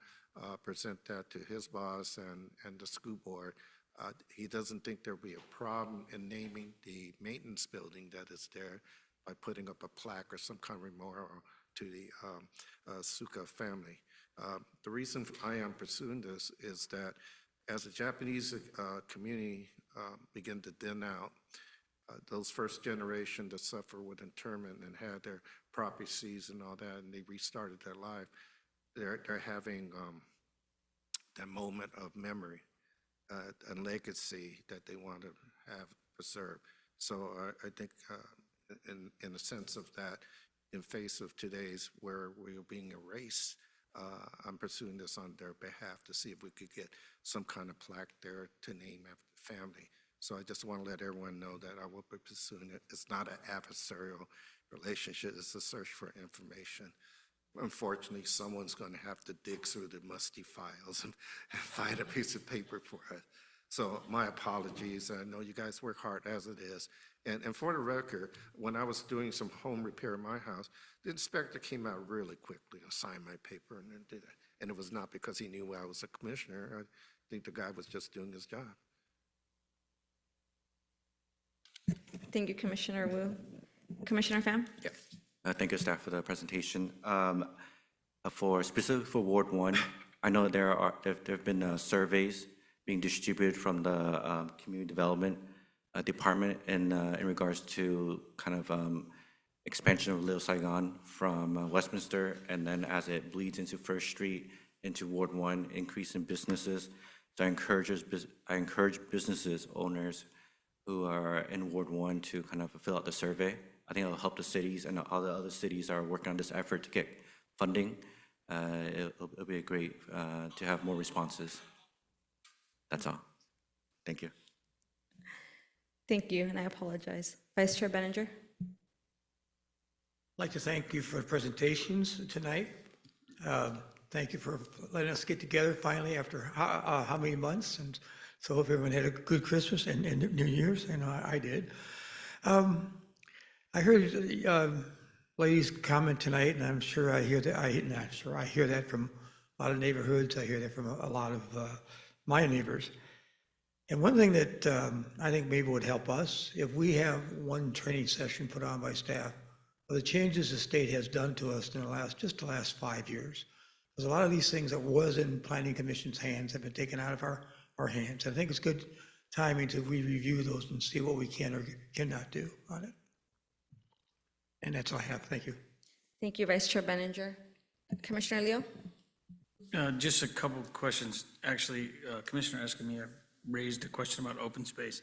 present that to his boss and the school board. He doesn't think there'll be a problem in naming the maintenance building that is there by putting up a plaque or some kind of memorial to the Suka family. The reason I am pursuing this is that as the Japanese community begin to thin out, those first generation that suffer with internment and had their property seized and all that, and they restarted their life, they're having that moment of memory and legacy that they want to have preserved. So I think in a sense of that, in face of today's where we're being erased, I'm pursuing this on their behalf to see if we could get some kind of plaque there to name after the family. So I just want to let everyone know that I will be pursuing it. It's not an adversarial relationship, it's a search for information. Unfortunately, someone's going to have to dig through the musty files and find a piece of paper for it. So my apologies. I know you guys work hard as it is. And for the record, when I was doing some home repair in my house, the inspector came out really quickly and signed my paper and then did it. And it was not because he knew I was a commissioner. I think the guy was just doing his job. Thank you, Commissioner Wu. Commissioner Pham? Yeah. Thank you, staff, for the presentation. Specifically for Ward 1, I know there have been surveys being distributed from the Community Development Department in regards to kind of expansion of Little Saigon from Westminster, and then as it bleeds into First Street, into Ward 1, increase in businesses. So I encourage businesses owners who are in Ward 1 to kind of fill out the survey. I think it'll help the cities, and all the other cities are working on this effort to get funding. It'll be great to have more responses. That's all. Thank you. Thank you, and I apologize. Vice Chair Benninger? I'd like to thank you for the presentations tonight. Thank you for letting us get together finally after how many months? And so hope everyone had a good Christmas and New Year's, and I did. I heard ladies comment tonight, and I'm sure I hear that. I hear that from a lot of neighborhoods. I hear that from a lot of my neighbors. And one thing that I think maybe would help us, if we have one training session put on by staff, of the changes the state has done to us in the last 5 years. Because a lot of these things that was in Planning Commission's hands have been taken out of our hands. I think it's good timing to review those and see what we can or cannot do on it. And that's all I have. Thank you. Thank you, Vice Chair Benninger. Commissioner Leo? Just a couple of questions. Actually, Commissioner Escamilla raised a question about open space.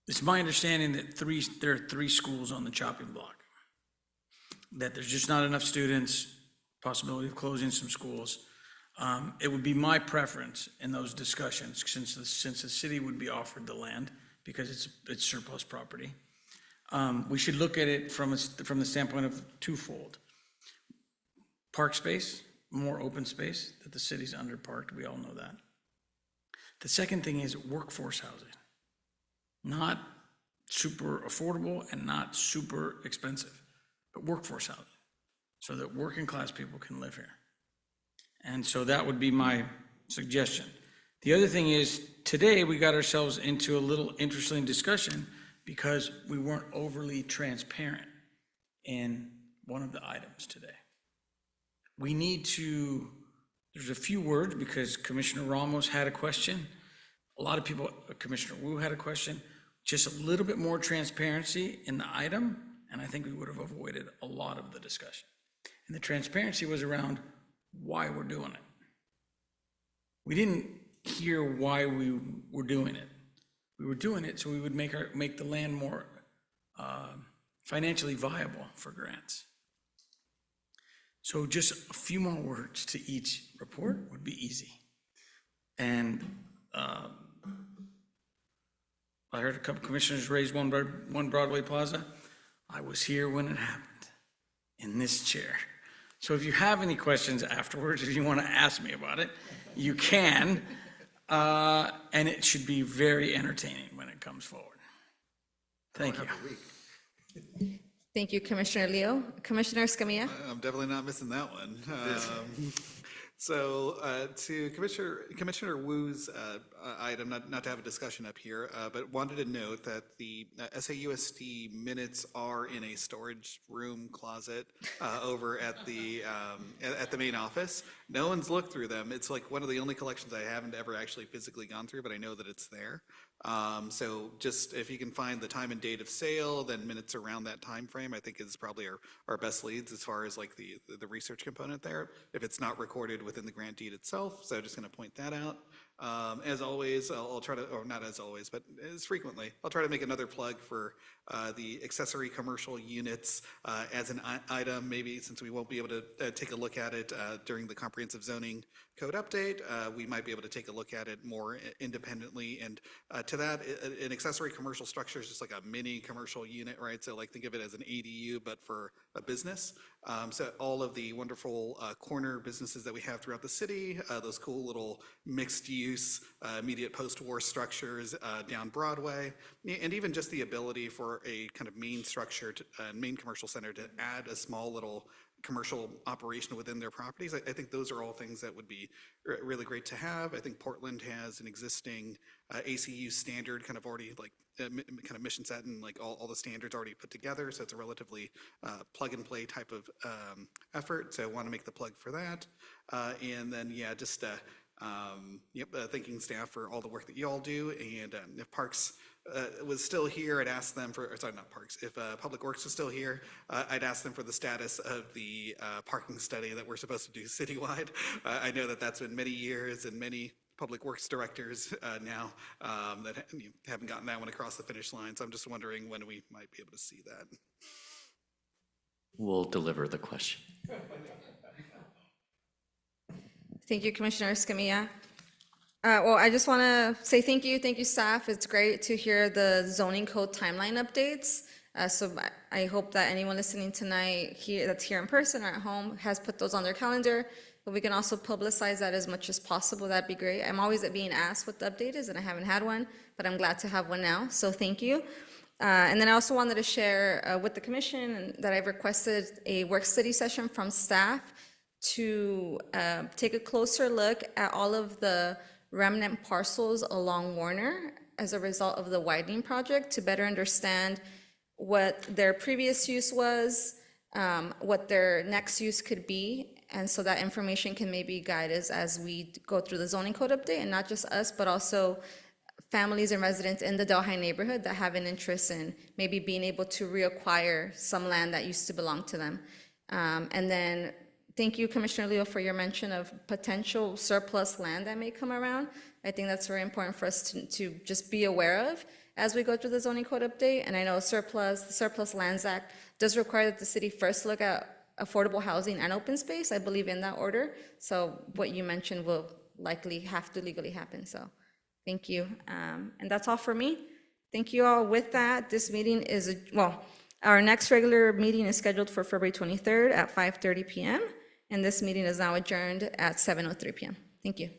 It's my understanding that there are 3 schools on the chopping block. That there's just not enough students, possibility of closing some schools. It would be my preference in those discussions, since the city would be offered the land, because it's surplus property. We should look at it from the standpoint of twofold. Park space, more open space, that the city's underparked, we all know that. The second thing is workforce housing. Not super affordable and not super expensive, but workforce housing, so that working class people can live here. And so that would be my suggestion. The other thing is, today we got ourselves into a little interesting discussion because we weren't overly transparent in one of the items today. We need to, there's a few words because Commissioner Ramos had a question. A lot of people, Commissioner Wu had a question. Just a little bit more transparency in the item, and I think we would have avoided a lot of the discussion. And the transparency was around why we're doing it. We didn't hear why we were doing it. We were doing it so we would make the land more financially viable for grants. So just a few more words to each report would be easy. And I heard a couple commissioners raise one Broadway Plaza. I was here when it happened, in this chair. So if you have any questions afterwards, if you want to ask me about it, you can. And it should be very entertaining when it comes forward. Thank you. Thank you, Commissioner Leo. Commissioner Escamilla? I'm definitely not missing that one. So to Commissioner Wu's item, not to have a discussion up here, but wanted to note that the SAUSD minutes are in a storage room closet over at the main office. No one's looked through them. It's like one of the only collections I haven't ever actually physically gone through, but I know that it's there. So just if you can find the time and date of sale, then minutes around that time frame, I think is probably our best leads as far as like the research component there, if it's not recorded within the grant deed itself. So just going to point that out. As always, I'll try to, or not as always, but as frequently, I'll try to make another plug for the accessory commercial units as an item, maybe since we won't be able to take a look at it during the comprehensive zoning code update, we might be able to take a look at it more independently. And to that, an accessory commercial structure is just like a mini commercial unit, right? So like think of it as an ADU, but for a business. So all of the wonderful corner businesses that we have throughout the city, those cool little mixed use, immediate post-war structures down Broadway, and even just the ability for a kind of main structure, main commercial center to add a small little commercial operation within their properties. I think those are all things that would be really great to have. I think Portland has an existing ACU standard kind of already like kind of mission set and like all the standards already put together. So it's a relatively plug and play type of effort. So I want to make the plug for that. And then, yeah, just thanking staff for all the work that you all do. And if Parks was still here, I'd ask them for, or sorry, not Parks, if Public Works was still here, I'd ask them for the status of the parking study that we're supposed to do citywide. I know that that's been many years and many Public Works directors now that haven't gotten that one across the finish line. So I'm just wondering when we might be able to see that. We'll deliver the question. Thank you, Commissioner Escamilla. Well, I just want to say thank you staff. It's great to hear the zoning code timeline updates. So I hope that anyone listening tonight here that's here in person or at home has put those on their calendar. But we can also publicize that as much as possible. That'd be great. I'm always being asked what the update is, and I haven't had one, but I'm glad to have one now. So thank you. And then I also wanted to share with the commission that I've requested a work study session from staff to take a closer look at all of the remnant parcels along Warner as a result of the widening project to better understand what their previous use was, what their next use could be, and so that information can maybe guide us as we go through the zoning code update, and not just us, but also families and residents in the Delhi neighborhood that have an interest in maybe being able to reacquire some land that used to belong to them. And then thank you, Commissioner Leo, for your mention of potential surplus land that may come around. I think that's very important for us to just be aware of as we go through the zoning code update. And I know the Surplus Lands Act does require that the city first look at affordable housing and open space, I believe in that order. So what you mentioned will likely have to legally happen, so thank you. And that's all for me. Thank you all. With that, this meeting is, our next regular meeting is scheduled for February 23rd at 5:30 PM, and this meeting is now adjourned at 7:03 PM. Thank you.